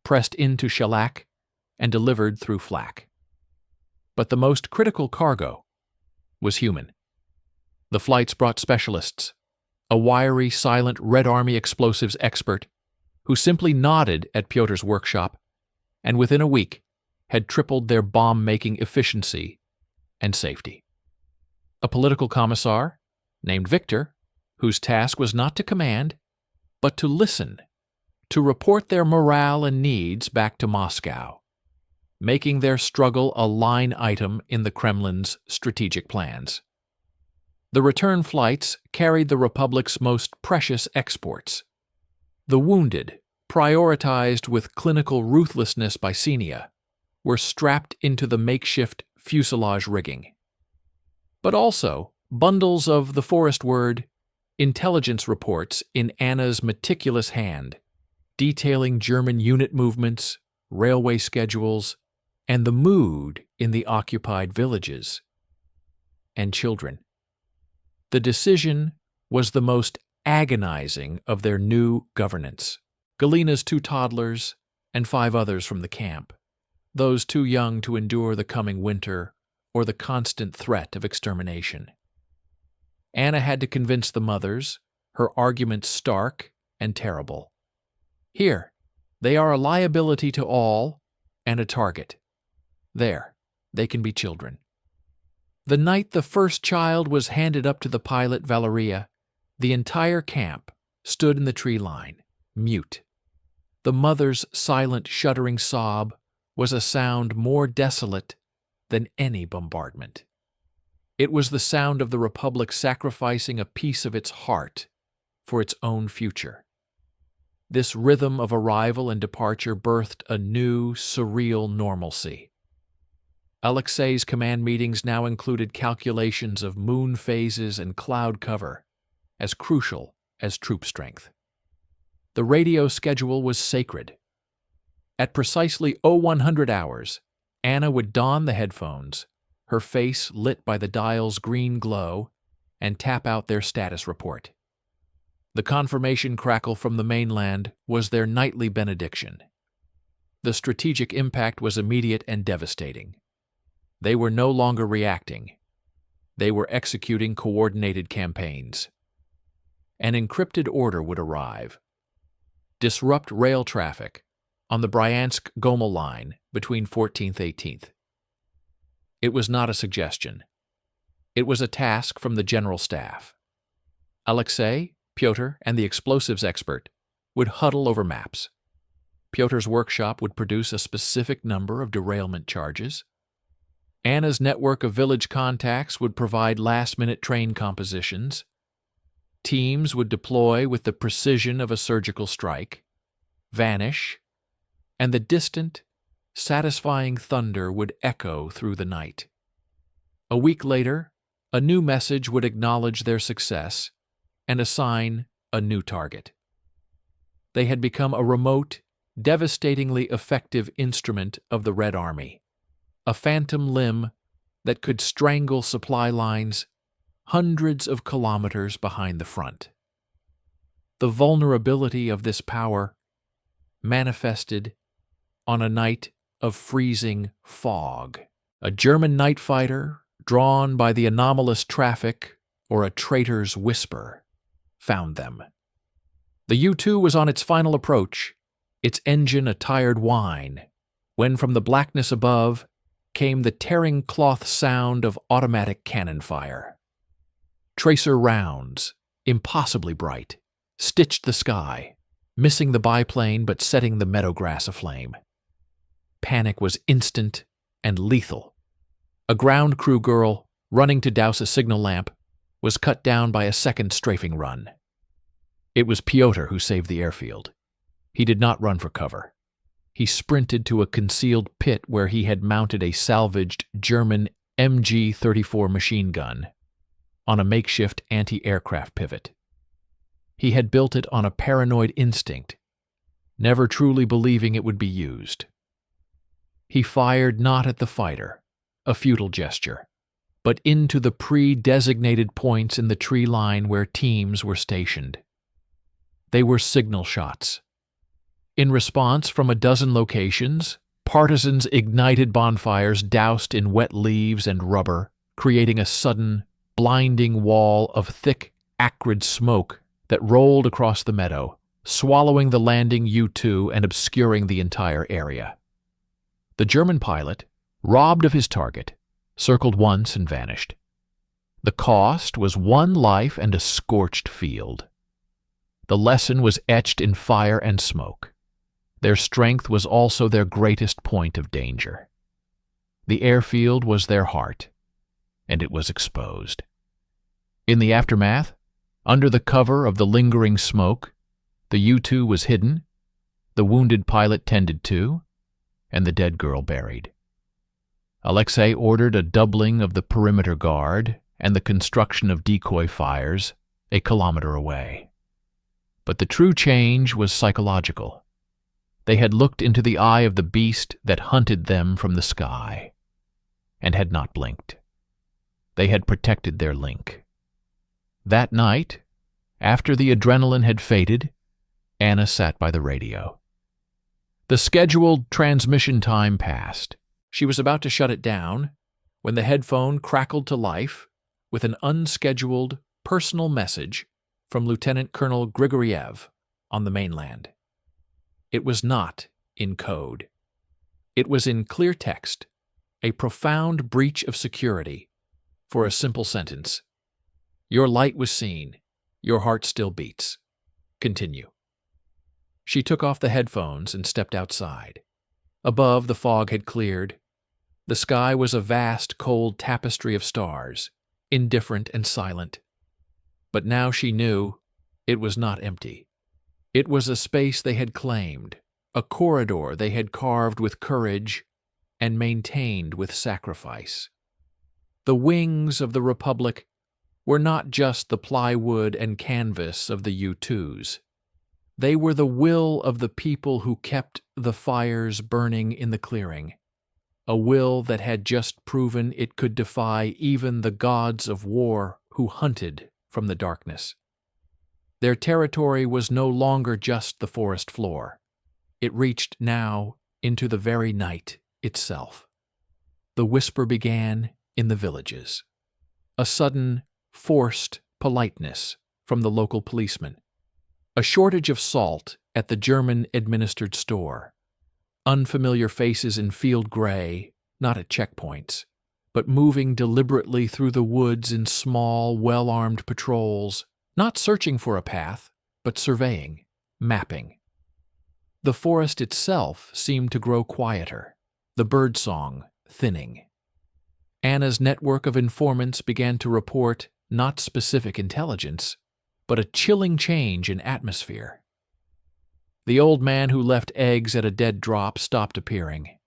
pressed into shellac and delivered through flak. But the most critical cargo was human. The flights brought specialists, a wiry, silent Red Army explosives expert who simply nodded at Pyotr's workshop and within a week had tripled their bomb-making efficiency and safety. A political commissar, named Victor, whose task was not to command, but to listen, to report their morale and needs back to Moscow, making their struggle a line item in the Kremlin's strategic plans. The return flights carried the Republic's most precious exports. The wounded, prioritized with clinical ruthlessness by Senia, were strapped into the makeshift fuselage rigging. But also bundles of the forest word, intelligence reports in Anna's meticulous hand, detailing German unit movements, railway schedules, and the mood in the occupied villages. And children. The decision was the most agonizing of their new governance. Galina's 2 toddlers and 5 others from the camp, those too young to endure the coming winter or the constant threat of extermination. Anna had to convince the mothers, her arguments stark and terrible. Here, they are a liability to all and a target. There, they can be children. The night the first child was handed up to the pilot Valeria, the entire camp stood in the tree line, mute. The mother's silent, shuddering sob was a sound more desolate than any bombardment. It was the sound of the Republic sacrificing a piece of its heart for its own future. This rhythm of arrival and departure birthed a new, surreal normalcy. Alexei's command meetings now included calculations of moon phases and cloud cover, as crucial as troop strength. The The radio schedule was sacred. At precisely 0100 hours, Anna would don the headphones, her face lit by the dial's green glow, and tap out their status report. The confirmation crackle from the mainland was their nightly benediction. The strategic impact was immediate and devastating. They were no longer reacting. They were executing coordinated campaigns. An encrypted order would arrive. Disrupt rail traffic on the Bryansk-Gomel line between 14th-18th. It was not a suggestion. It was a task from the General Staff. Alexei, Pyotr, and the explosives expert would huddle over maps. Pyotr's workshop would produce a specific number of derailment charges. Anna's network of village contacts would provide last-minute train compositions. Teams would deploy with the precision of a surgical strike, vanish, and the distant, satisfying thunder would echo through the night. A week later, a new message would acknowledge their success and assign a new target. They had become a remote, devastatingly effective instrument of the Red Army, a phantom limb that could strangle supply lines hundreds of kilometers behind the front. The vulnerability of this power manifested on a night of freezing fog. A German night fighter, drawn by the anomalous traffic or a traitor's whisper, found them. The U-2 was on its final approach, its engine a tired whine, when from the blackness above came the tearing cloth sound of automatic cannon fire. Tracer rounds, impossibly bright, stitched the sky, missing the biplane but setting the meadow grass aflame. Panic was instant and lethal. A ground crew girl, running to douse a signal lamp, was cut down by a second strafing run. It was Pyotr who saved the airfield. He did not run for cover. He sprinted to a concealed pit where he had mounted a salvaged German MG-34 machine gun on a makeshift anti-aircraft pivot. He had built it on a paranoid instinct, never truly believing it would be used. He fired not at the fighter, a futile gesture, but into the pre-designated points in the tree line where teams were stationed. They were signal shots. In response from a dozen locations, partisans ignited bonfires doused in wet leaves and rubber, creating a sudden, blinding wall of thick, acrid smoke that rolled across the meadow, swallowing the landing U-2 and obscuring the entire area. The German pilot, robbed of his target, circled once and vanished. The cost was one life and a scorched field. The lesson was etched in fire and smoke. Their strength was also their greatest point of danger. The airfield was their heart, and it was exposed. In the aftermath, under the cover of the lingering smoke, the U-2 was hidden, the wounded pilot tended to, and the dead girl buried. Alexei ordered a doubling of the perimeter guard and the construction of decoy fires a kilometer away. But the true change was psychological. They had looked into the eye of the beast that hunted them from the sky, and had not blinked. They had protected their link. That night, after the adrenaline had faded, Anna sat by the radio. The scheduled transmission time passed. She was about to shut it down when the headphone crackled to life with an unscheduled personal message from Lieutenant Colonel Grigoriev on the mainland. It was not in code. It was in clear text, a profound breach of security for a simple sentence. Your light was seen. Your heart still beats. Continue. She took off the headphones and stepped outside. Above, the fog had cleared. The sky was a vast, cold tapestry of stars, indifferent and silent. But now she knew it was not empty. It was a space they had claimed, a corridor they had carved with courage and maintained with sacrifice. The wings of the Republic were not just the plywood and canvas of the U-2s. They were the will of the people who kept the fires burning in the clearing, a will that had just proven it could defy even the gods of war who hunted from the darkness. Their territory was no longer just the forest floor. It reached now into the very night itself. The whisper began in the villages. A sudden, forced politeness from the local policeman. A shortage of salt at the German-administered store. Unfamiliar faces in field gray, not at checkpoints, but moving deliberately through the woods in small, well-armed patrols, not searching for a path, but surveying, mapping. The forest itself seemed to grow quieter, the birdsong thinning. Anna's network of informants began to report not specific intelligence, but a chilling change in atmosphere. The old man who left eggs at a dead drop stopped appearing.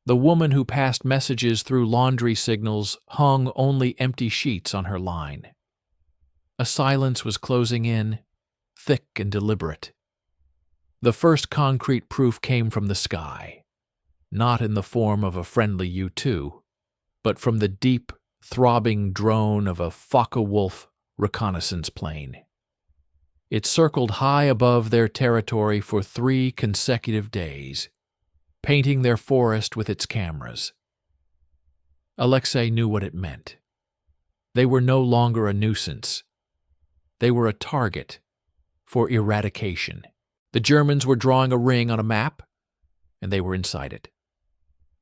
The woman who passed messages through laundry signals hung only empty sheets on her line. A silence was closing in, thick and deliberate. The first concrete proof came from the sky, not in the form of a friendly U-2, but from the deep, throbbing drone of a Focke-Wulf reconnaissance plane. It circled high above their territory for 3 consecutive days, painting their forest with its cameras. Alexei knew what it meant. They were no longer a nuisance. They were a target for eradication. The Germans were drawing a ring on a map, and they were inside it.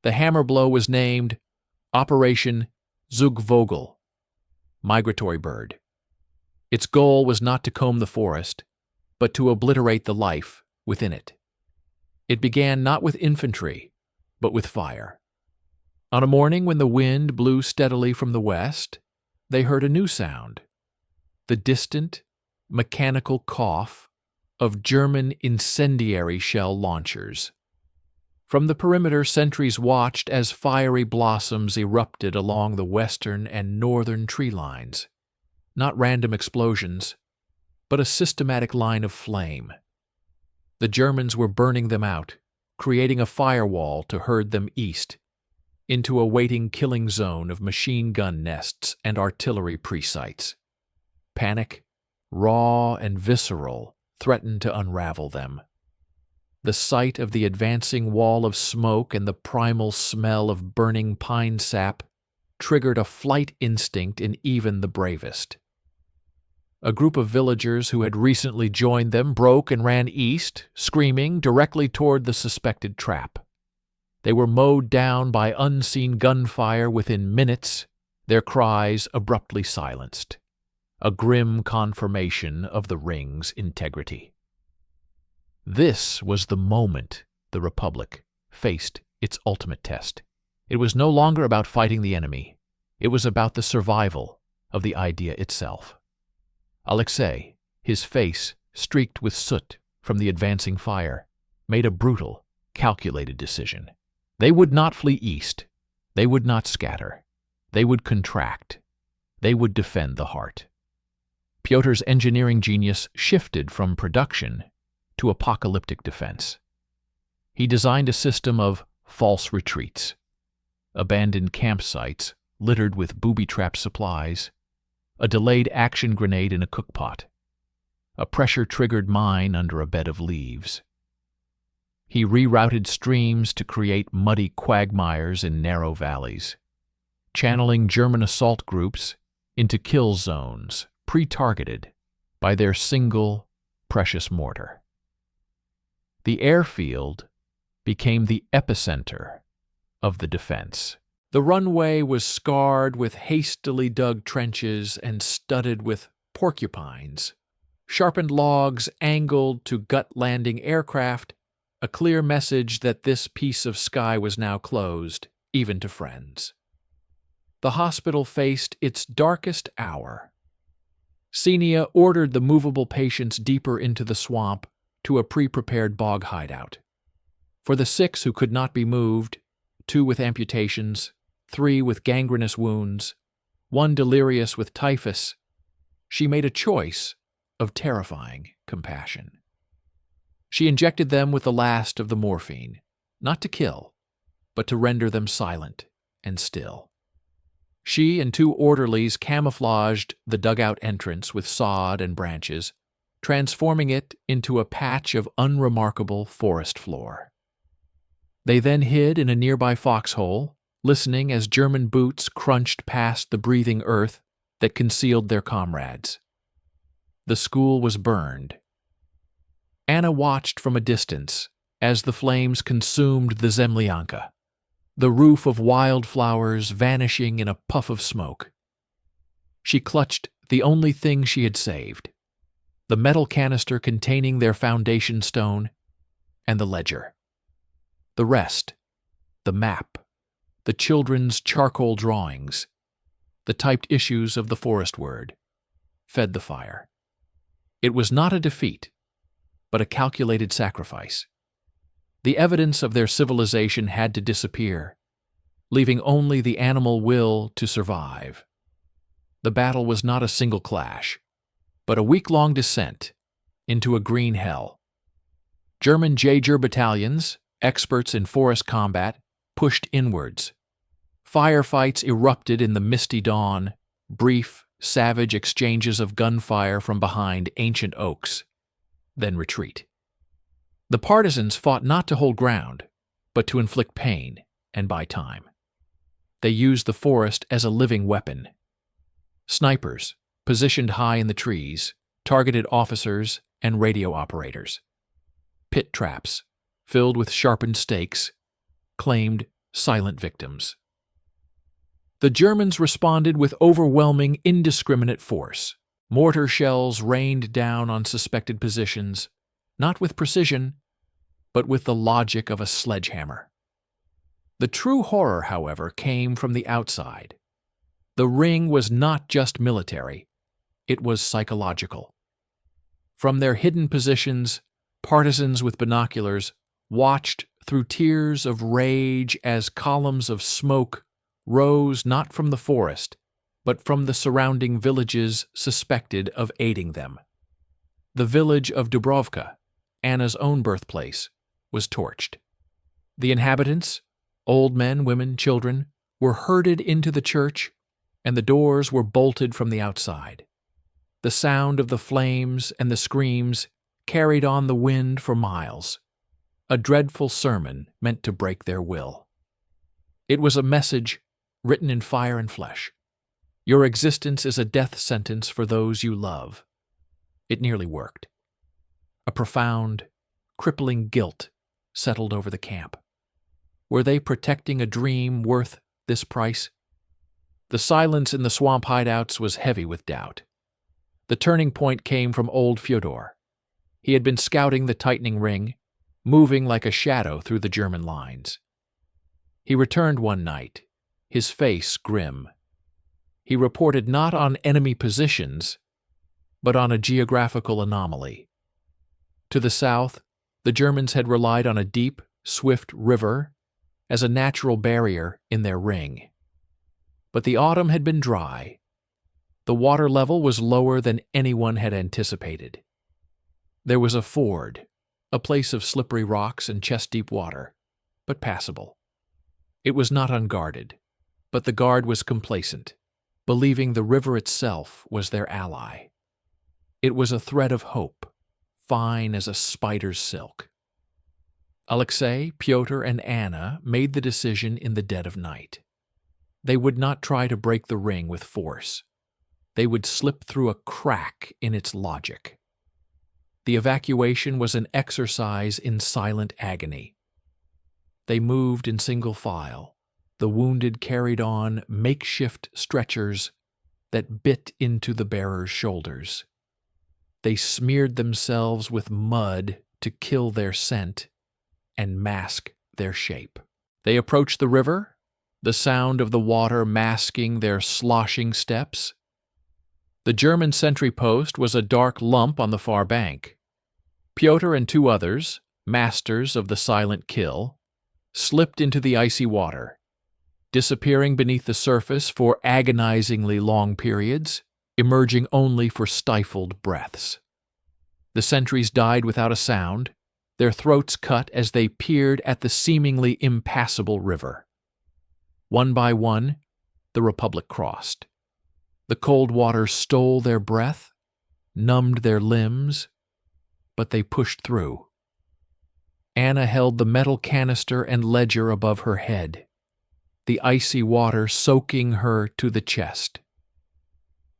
The hammer blow was named Operation Zugvogel, migratory bird. Its goal was not to comb the forest, but to obliterate the life within it. It began not with infantry, but with fire. On a morning when the wind blew steadily from the west, they heard a new sound, the distant, mechanical cough of German incendiary shell launchers. From the perimeter, sentries watched as fiery blossoms erupted along the western and northern tree lines. Not random explosions, but a systematic line of flame. The Germans were burning them out, creating a firewall to herd them east, into a waiting killing zone of machine gun nests and artillery pre-sites. Panic, raw and visceral, threatened to unravel them. The sight of the advancing wall of smoke and the primal smell of burning pine sap triggered a flight instinct in even the bravest. A group of villagers who had recently joined them broke and ran east, screaming directly toward the suspected trap. They were mowed down by unseen gunfire within minutes, their cries abruptly silenced. A grim confirmation of the ring's integrity. This was the moment the Republic faced its ultimate test. It was no longer about fighting the enemy. It was about the survival of the idea itself. Alexei, his face streaked with soot from the advancing fire, made a brutal, calculated decision. They would not flee east. They would not scatter. They would contract. They would defend the heart. Pyotr's engineering genius shifted from production to apocalyptic defense. He designed a system of false retreats, abandoned campsites littered with booby-trapped supplies, a delayed action grenade in a cookpot, a pressure-triggered mine under a bed of leaves. He rerouted streams to create muddy quagmires in narrow valleys, channeling German assault groups into kill zones pre-targeted by their single, precious mortar. The airfield became the epicenter of the defense. The runway was scarred with hastily dug trenches and studded with porcupines, sharpened logs angled to gut landing aircraft, a clear message that this piece of sky was now closed, even to friends. The hospital faced its darkest hour. Senia ordered the movable patients deeper into the swamp to a pre-prepared bog hideout. For the 6 who could not be moved, 2 with amputations, 3 with gangrenous wounds, 1 delirious with typhus, she made a choice of terrifying compassion. She injected them with the last of the morphine, not to kill, but to render them silent and still. She and 2 orderlies camouflaged the dugout entrance with sod and branches, transforming it into a patch of unremarkable forest floor. They then hid in a nearby foxhole, listening as German boots crunched past the breathing earth that concealed their comrades. The school was burned. Anna watched from a distance as the flames consumed the Zemlyanka, the roof of wildflowers vanishing in a puff of smoke. She clutched the only thing she had saved, the metal canister containing their foundation stone and the ledger. The rest, the map, the children's charcoal drawings, the typed issues of the Forest Word, fed the fire. It was not a defeat, but a calculated sacrifice. The evidence of their civilization had to disappear, leaving only the animal will to survive. The battle was not a single clash, but a week-long descent into a green hell. German Jaeger battalions, experts in forest combat, pushed inwards. Firefights erupted in the misty dawn, brief, savage exchanges of gunfire from behind ancient oaks, then retreat. The partisans fought not to hold ground, but to inflict pain and buy time. They used the forest as a living weapon. Snipers, positioned high in the trees, targeted officers and radio operators. Pit traps, filled with sharpened stakes, claimed silent victims. The Germans responded with overwhelming, indiscriminate force. Mortar shells rained down on suspected positions, not with precision, but with the logic of a sledgehammer. The true horror, however, came from the outside. The ring was not just military, it was psychological. From their hidden positions, partisans with binoculars watched through tears of rage as columns of smoke rose not from the forest, but from the surrounding villages suspected of aiding them. The village of Dubrovka, Anna's own birthplace, was torched. The inhabitants, old men, women, children, were herded into the church, and the doors were bolted from the outside. The sound of the flames and the screams carried on the wind for miles, a dreadful sermon meant to break their will. It was a message written in fire and flesh. Your existence is a death sentence for those you love. It nearly worked. A profound, crippling guilt settled over the camp. Were they protecting a dream worth this price? The silence in the swamp hideouts was heavy with doubt. The turning point came from old Fyodor. He had been scouting the tightening ring, moving like a shadow through the German lines. He returned one night, his face grim. He reported not on enemy positions, but on a geographical anomaly. To the south, the Germans had relied on a deep, swift river as a natural barrier in their ring. But the autumn had been dry. The water level was lower than anyone had anticipated. There was a ford, a place of slippery rocks and chest-deep water, but passable. It was not unguarded, but the guard was complacent, believing the river itself was their ally. It was a thread of hope, fine as a spider's silk. Alexei, Pyotr, and Anna made the decision in the dead of night. They would not try to break the ring with force. They would slip through a crack in its logic. The evacuation was an exercise in silent agony. They moved in single file, the wounded carried on makeshift stretchers that bit into the bearers' shoulders. They smeared themselves with mud to kill their scent and mask their shape. They approached the river, the sound of the water masking their sloshing steps. The German sentry post was a dark lump on the far bank. Pyotr and 2 others, masters of the silent kill, slipped into the icy water, disappearing beneath the surface for agonizingly long periods, emerging only for stifled breaths. The sentries died without a sound, their throats cut as they peered at the seemingly impassable river. One by one, the Republic crossed. The cold water stole their breath, numbed their limbs, but they pushed through. Anna held the metal canister and ledger above her head, the icy water soaking her to the chest.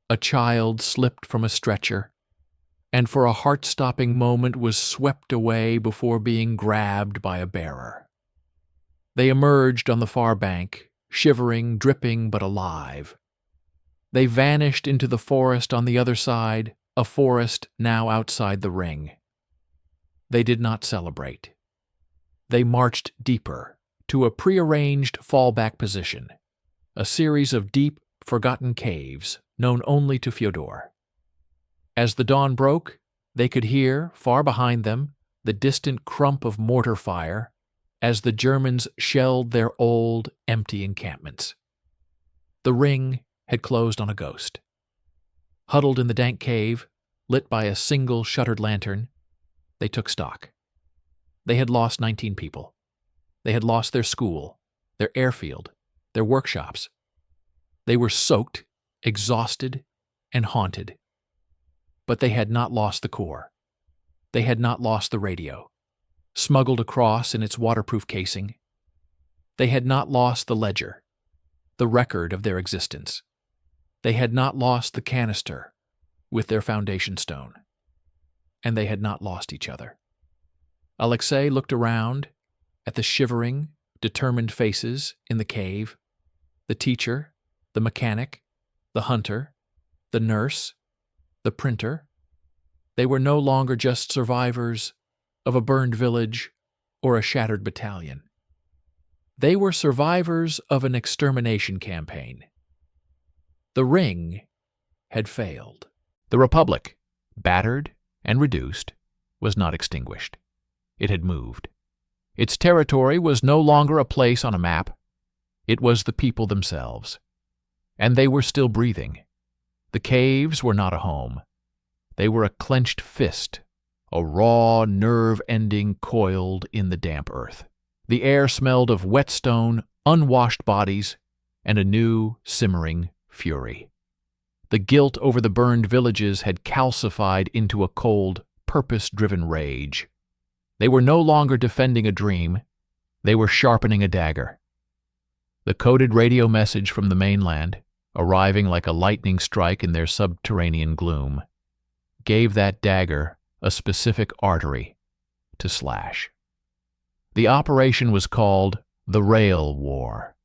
A child slipped from a stretcher, and for a heart-stopping moment was swept away before being grabbed by a bearer. They emerged on the far bank, shivering, dripping, but alive. They vanished into the forest on the other side, a forest now outside the ring. They did not celebrate. They marched deeper, to a prearranged fallback position, a series of deep, forgotten caves known only to Fyodor. As the dawn broke, they could hear, far behind them, the distant crump of mortar fire as the Germans shelled their old, empty encampments. The ring had closed on a ghost. Huddled in the dank cave, lit by a single shuttered lantern, they took stock. They had lost 19 people. They had lost their school, their airfield, their workshops. They were soaked, exhausted, and haunted. But they had not lost the core. They had not lost the radio, smuggled across in its waterproof casing. They had not lost the ledger, the record of their existence. They had not lost the canister with their foundation stone. And they had not lost each other. Alexei looked around at the shivering, determined faces in the cave, the teacher, the mechanic, the hunter, the nurse, the printer. They were no longer just survivors of a burned village or a shattered battalion. They were survivors of an extermination campaign. The ring had failed. The Republic, battered and reduced, was not extinguished. It had moved. Its territory was no longer a place on a map. It was the people themselves. And they were still breathing. The caves were not a home. They were a clenched fist, a raw nerve ending coiled in the damp earth. The air smelled of whetstone, unwashed bodies, and a new, simmering fury. The guilt over the burned villages had calcified into a cold, purpose-driven rage. They were no longer defending a dream. They were sharpening a dagger. The coded radio message from the mainland, arriving like a lightning strike in their subterranean gloom, gave that dagger a specific artery to slash. The operation was called the Rail War.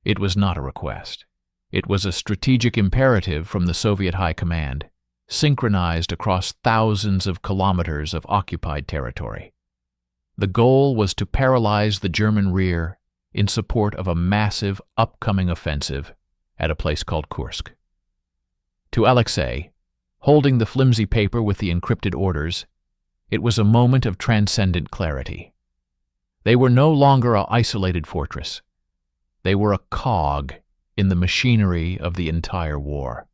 It was not a request. It was a strategic imperative from the Soviet High Command, synchronized across thousands of kilometers of occupied territory. The goal was to paralyze the German rear in support of a massive upcoming offensive at a place called Kursk. To Alexei, holding the flimsy paper with the encrypted orders, it was a moment of transcendent clarity. They were no longer an isolated fortress. They were a cog in the machinery of the entire war.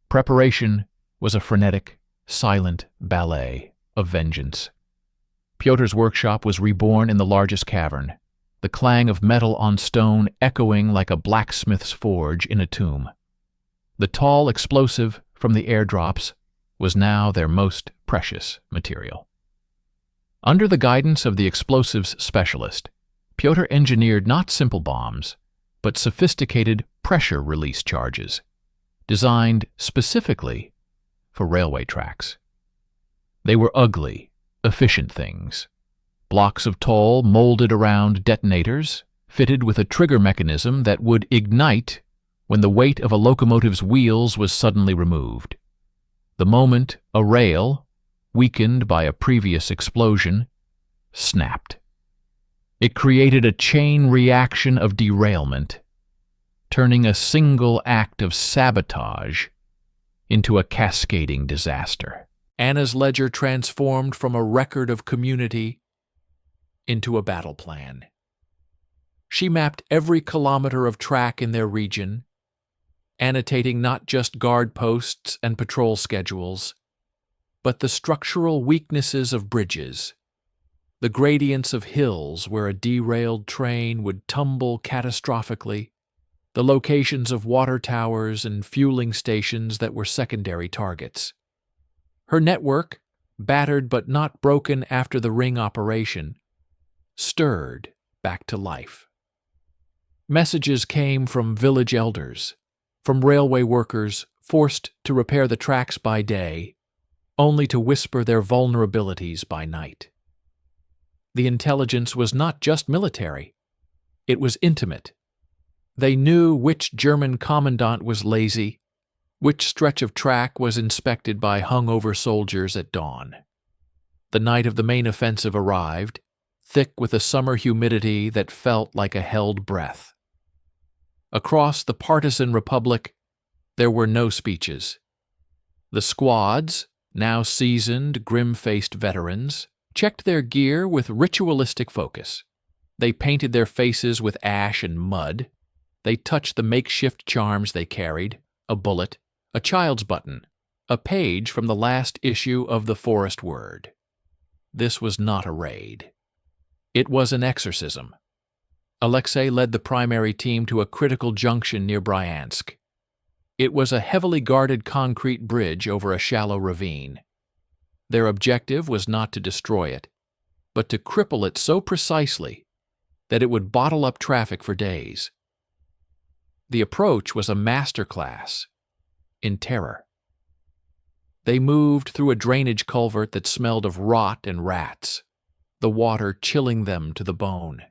Preparation was a frenetic, silent ballet of vengeance. Pyotr's workshop was reborn in the largest cavern, the clang of metal on stone echoing like a blacksmith's forge in a tomb. The tall explosive from the airdrops was now their most precious material. Under the guidance of the explosives specialist, Pyotr engineered not simple bombs, but sophisticated pressure release charges, designed specifically for railway tracks. They were ugly, efficient things. Blocks of toll molded around detonators, fitted with a trigger mechanism that would ignite when the weight of a locomotive's wheels was suddenly removed. The moment a rail, weakened by a previous explosion, snapped. It created a chain reaction of derailment, turning a single act of sabotage into a cascading disaster. Anna's ledger transformed from a record of community into a battle plan. She mapped every kilometer of track in their region, annotating not just guard posts and patrol schedules, but the structural weaknesses of bridges, the gradients of hills where a derailed train would tumble catastrophically, the locations of water towers and fueling stations that were secondary targets. Her network, battered but not broken after the ring operation, stirred back to life. Messages came from village elders, from railway workers forced to repair the tracks by day, only to whisper their vulnerabilities by night. The intelligence was not just military, it was intimate. They knew which German commandant was lazy, which stretch of track was inspected by hungover soldiers at dawn. The night of the main offensive arrived, thick with a summer humidity that felt like a held breath. Across the partisan republic, there were no speeches. The squads, now seasoned, grim-faced veterans, checked their gear with ritualistic focus. They painted their faces with ash and mud. They touched the makeshift charms they carried, a bullet, a child's button, a page from the last issue of the Forest Word. This was not a raid. It was an exorcism. Alexei led the primary team to a critical junction near Bryansk. It was a heavily guarded concrete bridge over a shallow ravine. Their objective was not to destroy it, but to cripple it so precisely that it would bottle up traffic for days. The approach was a masterclass in terror. They moved through a drainage culvert that smelled of rot and rats, the water chilling them to the bone.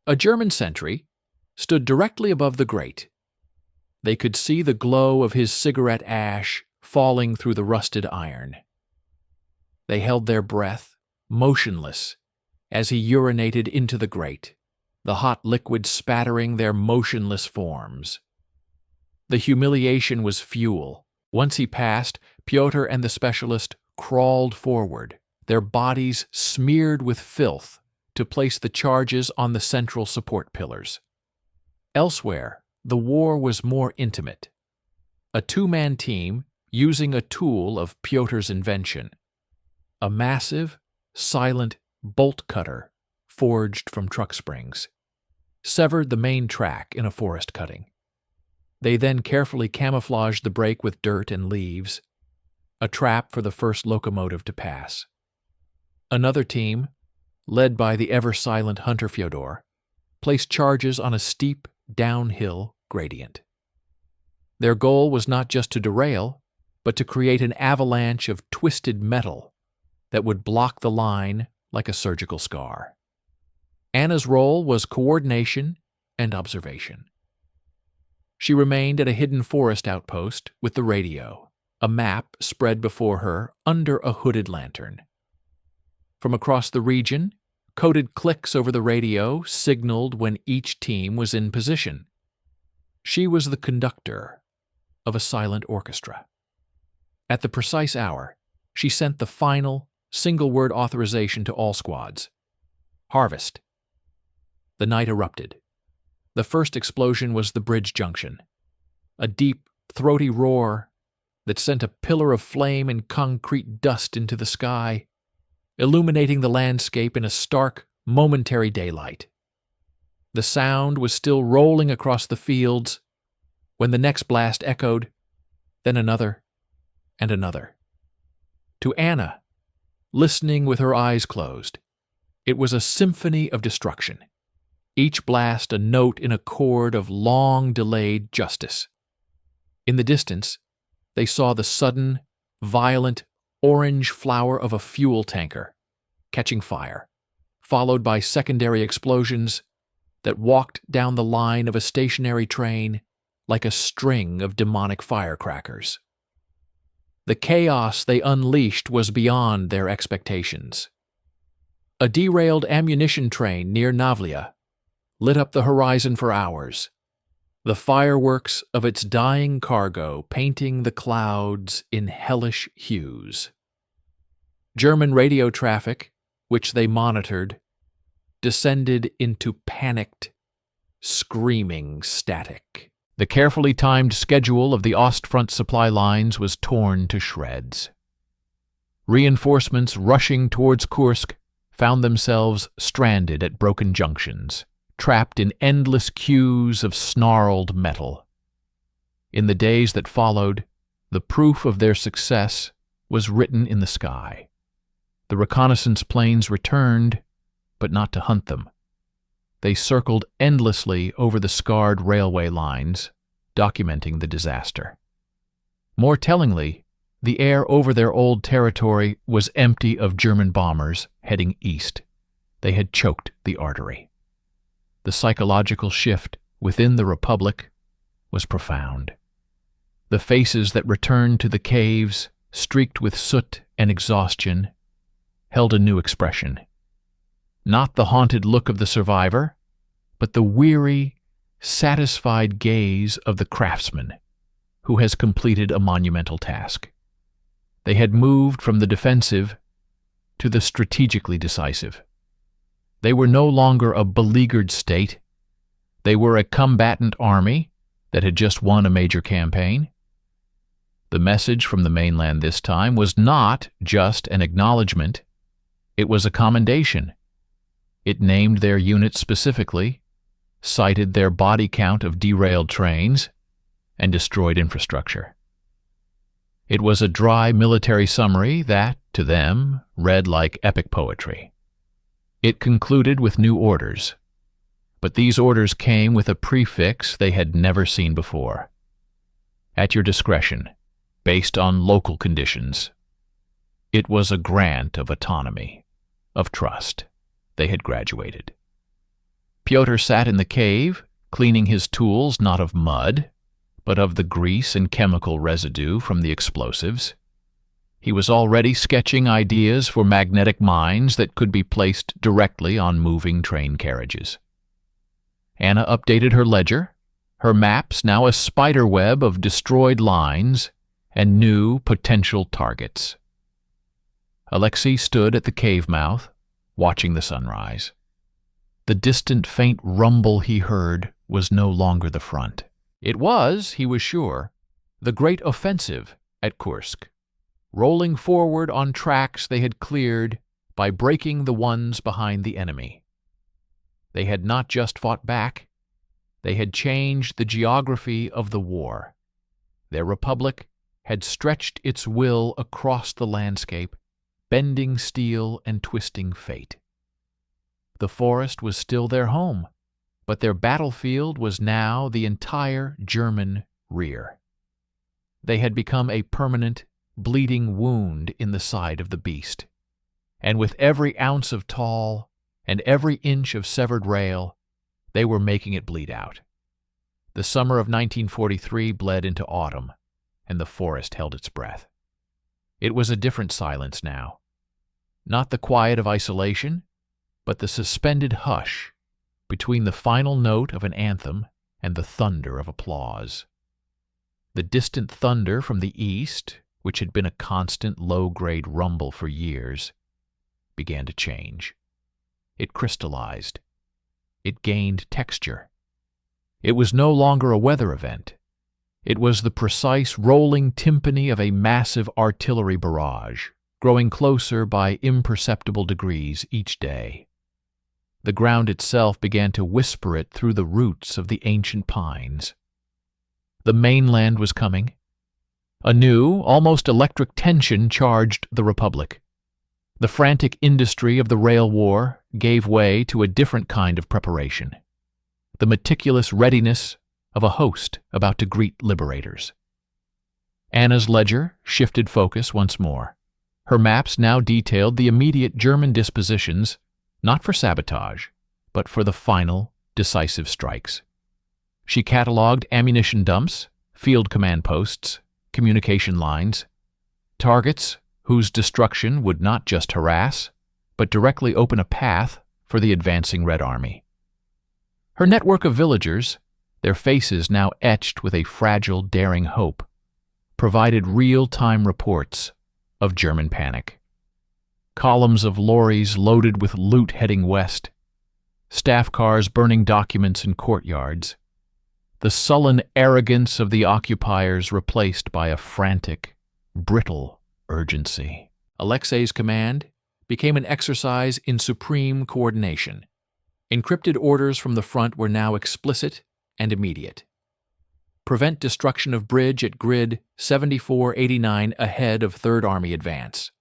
A German sentry stood directly above the grate. They could see the glow of his cigarette ash falling through the rusted iron. They held their breath, motionless, as he urinated into the grate, the hot liquid spattering their motionless forms. The humiliation was fuel. Once he passed, Pyotr and the specialist crawled forward, their bodies smeared with filth, to place the charges on the central support pillars. Elsewhere, the war was more intimate. A two-man team using a tool of Pyotr's invention, a massive, silent bolt cutter forged from truck springs, severed the main track in a forest cutting. They then carefully camouflaged the break with dirt and leaves, a trap for the first locomotive to pass. Another team, led by the ever-silent Hunter Fyodor, placed charges on a steep, downhill gradient. Their goal was not just to derail, but to create an avalanche of twisted metal that would block the line like a surgical scar. Anna's role was coordination and observation. She remained at a hidden forest outpost with the radio, a map spread before her under a hooded lantern. From across the region, coded clicks over the radio signaled when each team was in position. She was the conductor of a silent orchestra. At the precise hour, she sent the final, single-word authorization to all squads. Harvest. The night erupted. The first explosion was the bridge junction. A deep, throaty roar that sent a pillar of flame and concrete dust into the sky, illuminating the landscape in a stark, momentary daylight. The sound was still rolling across the fields when the next blast echoed, then another and another. To Anna, listening with her eyes closed, it was a symphony of destruction, each blast a note in a chord of long-delayed justice. In the distance, they saw the sudden, violent, orange flower of a fuel tanker, catching fire, followed by secondary explosions that walked down the line of a stationary train like a string of demonic firecrackers. The chaos they unleashed was beyond their expectations. A derailed ammunition train near Navlia lit up the horizon for hours, the fireworks of its dying cargo painting the clouds in hellish hues. German radio traffic, which they monitored, descended into panicked, screaming static. The carefully timed schedule of the Ostfront supply lines was torn to shreds. Reinforcements rushing towards Kursk found themselves stranded at broken junctions, trapped in endless queues of snarled metal. In the days that followed, the proof of their success was written in the sky. The reconnaissance planes returned, but not to hunt them. They circled endlessly over the scarred railway lines, documenting the disaster. More tellingly, the air over their old territory was empty of German bombers heading east. They had choked the artery. The psychological shift within the Republic was profound. The faces that returned to the caves, streaked with soot and exhaustion, held a new expression. Not the haunted look of the survivor, but the weary, satisfied gaze of the craftsman who has completed a monumental task. They had moved from the defensive to the strategically decisive. They were no longer a beleaguered state. They were a combatant army that had just won a major campaign. The message from the mainland this time was not just an acknowledgement, it was a commendation. It named their unit specifically, cited their body count of derailed trains, and destroyed infrastructure. It was a dry military summary that, to them, read like epic poetry. It concluded with new orders, but these orders came with a prefix they had never seen before. At your discretion, based on local conditions. It was a grant of autonomy, of trust. They had graduated. Pyotr sat in the cave, cleaning his tools not of mud, but of the grease and chemical residue from the explosives. He was already sketching ideas for magnetic mines that could be placed directly on moving train carriages. Anna updated her ledger, her maps now a spider web of destroyed lines and new potential targets. Alexei stood at the cave mouth, watching the sunrise. The distant faint rumble he heard was no longer the front. It was, he was sure, the great offensive at Kursk, rolling forward on tracks they had cleared by breaking the ones behind the enemy. They had not just fought back, they had changed the geography of the war. Their republic had stretched its will across the landscape, bending steel and twisting fate. The forest was still their home, but their battlefield was now the entire German rear. They had become a permanent, bleeding wound in the side of the beast, and with every ounce of tall and every inch of severed rail, they were making it bleed out. The summer of 1943 bled into autumn, and the forest held its breath. It was a different silence now. Not the quiet of isolation, but the suspended hush between the final note of an anthem and the thunder of applause. The distant thunder from the east, which had been a constant low-grade rumble for years, began to change. It crystallized. It gained texture. It was no longer a weather event. It was the precise rolling timpani of a massive artillery barrage, growing closer by imperceptible degrees each day. The ground itself began to whisper it through the roots of the ancient pines. The mainland was coming. A new, almost electric tension charged the Republic. The frantic industry of the rail war gave way to a different kind of preparation. The meticulous readiness of a host about to greet liberators. Anna's ledger shifted focus once more. Her maps now detailed the immediate German dispositions, not for sabotage, but for the final, decisive strikes. She catalogued ammunition dumps, field command posts, communication lines, targets whose destruction would not just harass, but directly open a path for the advancing Red Army. Her network of villagers, their faces now etched with a fragile, daring hope, provided real-time reports of German panic. Columns of lorries loaded with loot heading west, staff cars burning documents in courtyards, the sullen arrogance of the occupiers replaced by a frantic, brittle urgency. Alexei's command, became an exercise in supreme coordination. Encrypted orders from the front were now explicit and immediate. Prevent destruction of bridge at grid 7489 ahead of Third Army advance.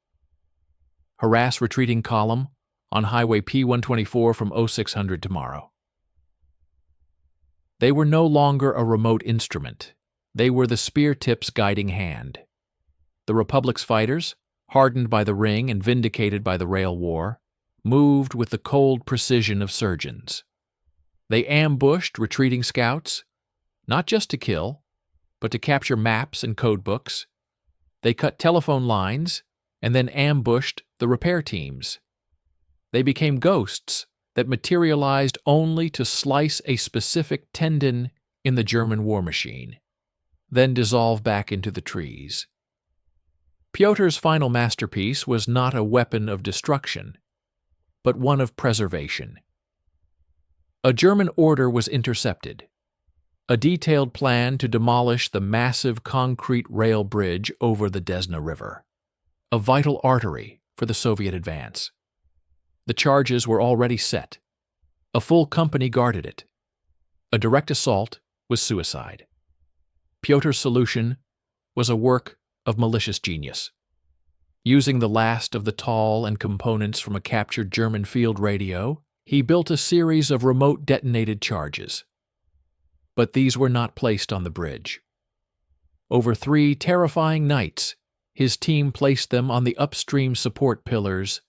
Harass retreating column on Highway P-124 from 0600 tomorrow. They were no longer a remote instrument. They were the spear tip's guiding hand. The Republic's fighters, hardened by the ring and vindicated by the rail war, moved with the cold precision of surgeons. They ambushed retreating scouts, not just to kill, but to capture maps and code books. They cut telephone lines and then ambushed the repair teams. They became ghosts that materialized only to slice a specific tendon in the German war machine, then dissolve back into the trees. Pyotr's final masterpiece was not a weapon of destruction, but one of preservation. A German order was intercepted. A detailed plan to demolish the massive concrete rail bridge over the Desna River, a vital artery for the Soviet advance. The charges were already set. A full company guarded it. A direct assault was suicide. Pyotr's solution was a work of malicious genius. Using the last of the tall and components from a captured German field radio, he built a series of remote detonated charges. But these were not placed on the bridge. Over 3 terrifying nights, his team placed them on the upstream support pillars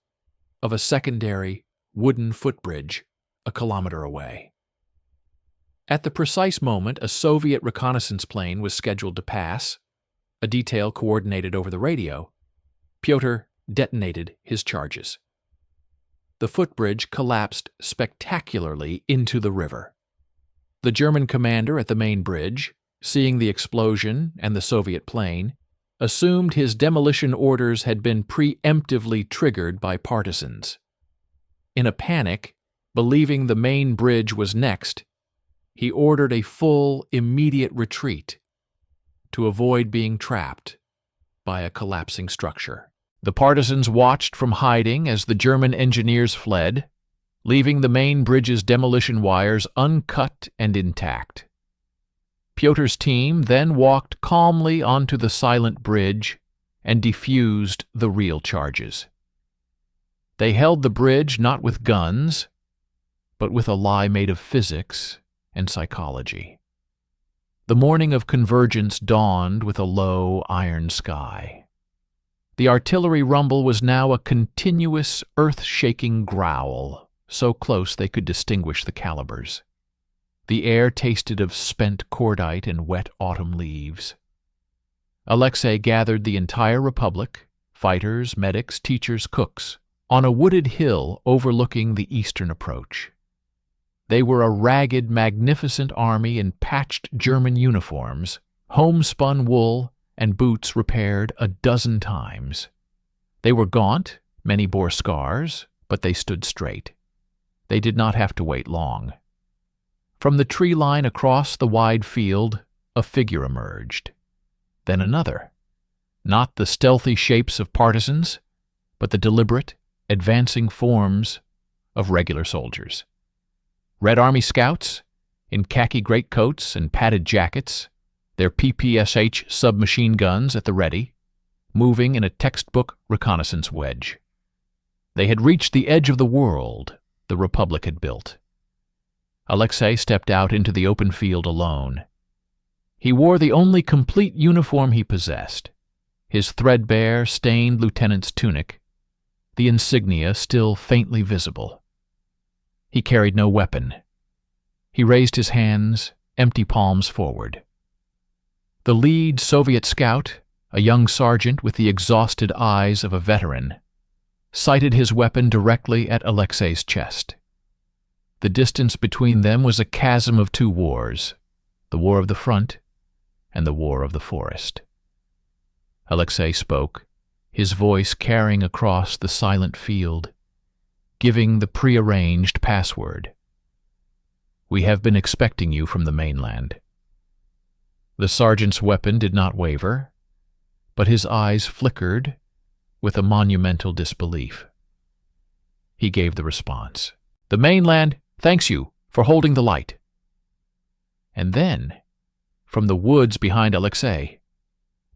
of a secondary wooden footbridge a kilometer away. At the precise moment a Soviet reconnaissance plane was scheduled to pass, a detail coordinated over the radio, Pyotr detonated his charges. The footbridge collapsed spectacularly into the river. The German commander at the main bridge, seeing the explosion and the Soviet plane, assumed his demolition orders had been preemptively triggered by partisans. In a panic, believing the main bridge was next, he ordered a full, immediate retreat to avoid being trapped by a collapsing structure. The partisans watched from hiding as the German engineers fled, leaving the main bridge's demolition wires uncut and intact. Pyotr's team then walked calmly onto the silent bridge and defused the real charges. They held the bridge not with guns, but with a lie made of physics and psychology. The morning of convergence dawned with a low, iron sky. The artillery rumble was now a continuous, earth-shaking growl, so close they could distinguish the calibers. The air tasted of spent cordite and wet autumn leaves. Alexei gathered the entire Republic, fighters, medics, teachers, cooks, on a wooded hill overlooking the eastern approach. They were a ragged, magnificent army in patched German uniforms, homespun wool, and boots repaired a dozen times. They were gaunt, many bore scars, but they stood straight. They did not have to wait long. From the tree line across the wide field, a figure emerged. Then another. Not the stealthy shapes of partisans, but the deliberate, advancing forms of regular soldiers. Red Army scouts, in khaki greatcoats and padded jackets, their PPSH submachine guns at the ready, moving in a textbook reconnaissance wedge. They had reached the edge of the world the Republic had built. Alexei stepped out into the open field alone. He wore the only complete uniform he possessed, his threadbare, stained lieutenant's tunic, the insignia still faintly visible. He carried no weapon. He raised his hands, empty palms forward. The lead Soviet scout, a young sergeant with the exhausted eyes of a veteran, sighted his weapon directly at Alexei's chest. The distance between them was a chasm of 2 wars, the war of the front and the war of the forest. Alexei spoke, his voice carrying across the silent field, giving the prearranged password. "We have been expecting you from the mainland." The sergeant's weapon did not waver, but his eyes flickered with a monumental disbelief. he gave the response. "The mainland thanks you for holding the light." And then, from the woods behind Alexei,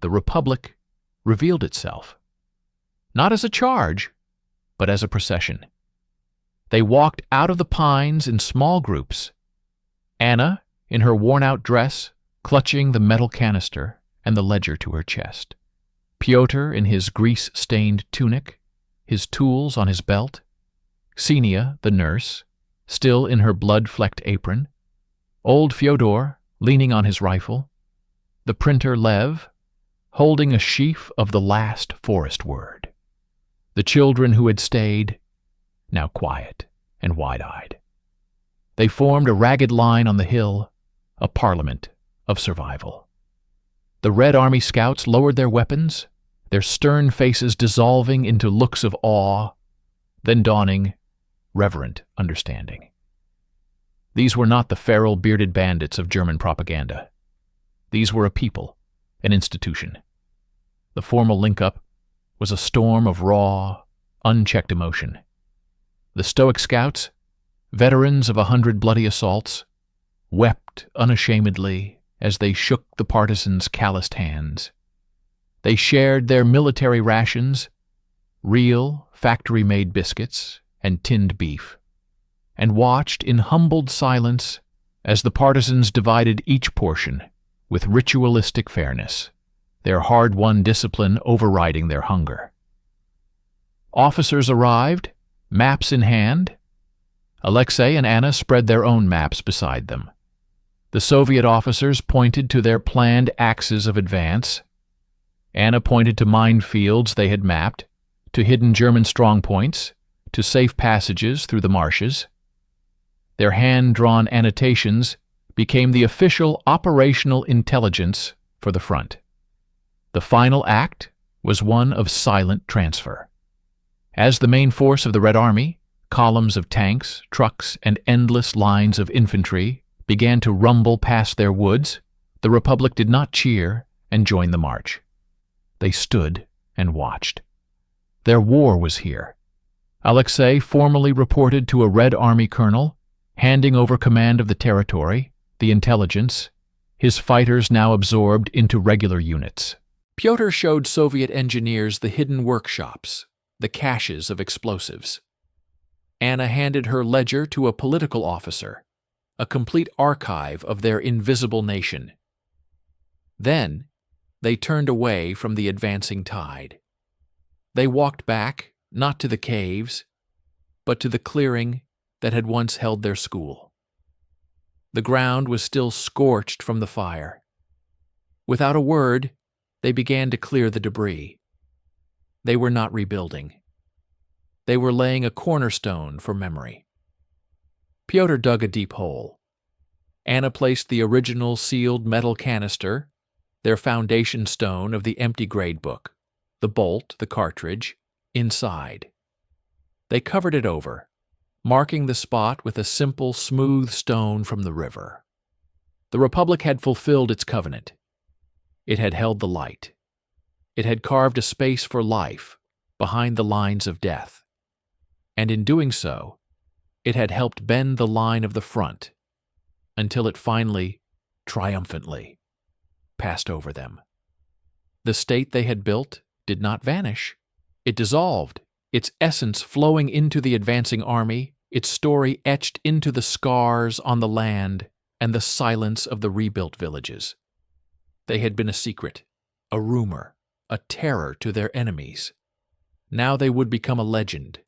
the Republic revealed itself. Not as a charge, but as a procession. They walked out of the pines in small groups. Anna, in her worn-out dress, clutching the metal canister and the ledger to her chest. Pyotr in his grease-stained tunic, his tools on his belt. Ksenia, the nurse, still in her blood-flecked apron. Old Fyodor, leaning on his rifle. The printer Lev, holding a sheaf of the last forest word. The children who had stayed, now quiet and wide-eyed. They formed a ragged line on the hill, a parliament of survival. The Red Army scouts lowered their weapons, their stern faces dissolving into looks of awe, then dawning, reverent understanding. These were not the feral, bearded bandits of German propaganda. These were a people, an institution. The formal link-up was a storm of raw, unchecked emotion. The Stoic Scouts, veterans of 100 bloody assaults, wept unashamedly as they shook the partisans' calloused hands. They shared their military rations, real, factory-made biscuits and tinned beef, and watched in humbled silence as the partisans divided each portion with ritualistic fairness, their hard-won discipline overriding their hunger. Officers arrived, maps in hand. Alexei and Anna spread their own maps beside them. The Soviet officers pointed to their planned axes of advance. Anna pointed to minefields they had mapped, to hidden German strongpoints, to safe passages through the marshes. Their hand-drawn annotations became the official operational intelligence for the front. The final act was one of silent transfer. As the main force of the Red Army, columns of tanks, trucks, and endless lines of infantry began to rumble past their woods, the Republic did not cheer and join the march. They stood and watched. Their war was here. Alexei formally reported to a Red Army colonel, handing over command of the territory, the intelligence, his fighters now absorbed into regular units. Pyotr showed Soviet engineers the hidden workshops, the caches of explosives. Anna handed her ledger to a political officer, a complete archive of their invisible nation. Then, they turned away from the advancing tide. They walked back, not to the caves, but to the clearing that had once held their school. The ground was still scorched from the fire. Without a word, they began to clear the debris. They were not rebuilding. They were laying a cornerstone for memory. Pyotr dug a deep hole. Anna placed the original sealed metal canister, their foundation stone of the empty gradebook, the bolt, the cartridge, inside. They covered it over, marking the spot with a simple, smooth stone from the river. The Republic had fulfilled its covenant. It had held the light. It had carved a space for life behind the lines of death. And in doing so, it had helped bend the line of the front until it finally, triumphantly, passed over them. The state they had built did not vanish. It dissolved, its essence flowing into the advancing army, its story etched into the scars on the land and the silence of the rebuilt villages. They had been a secret, a rumor, a terror to their enemies. Now they would become a legend.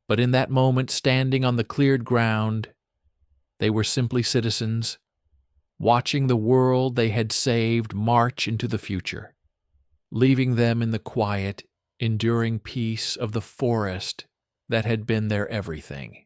But in that moment, standing on the cleared ground, they were simply citizens, watching the world they had saved march into the future, leaving them in the quiet, enduring peace of the forest that had been their everything.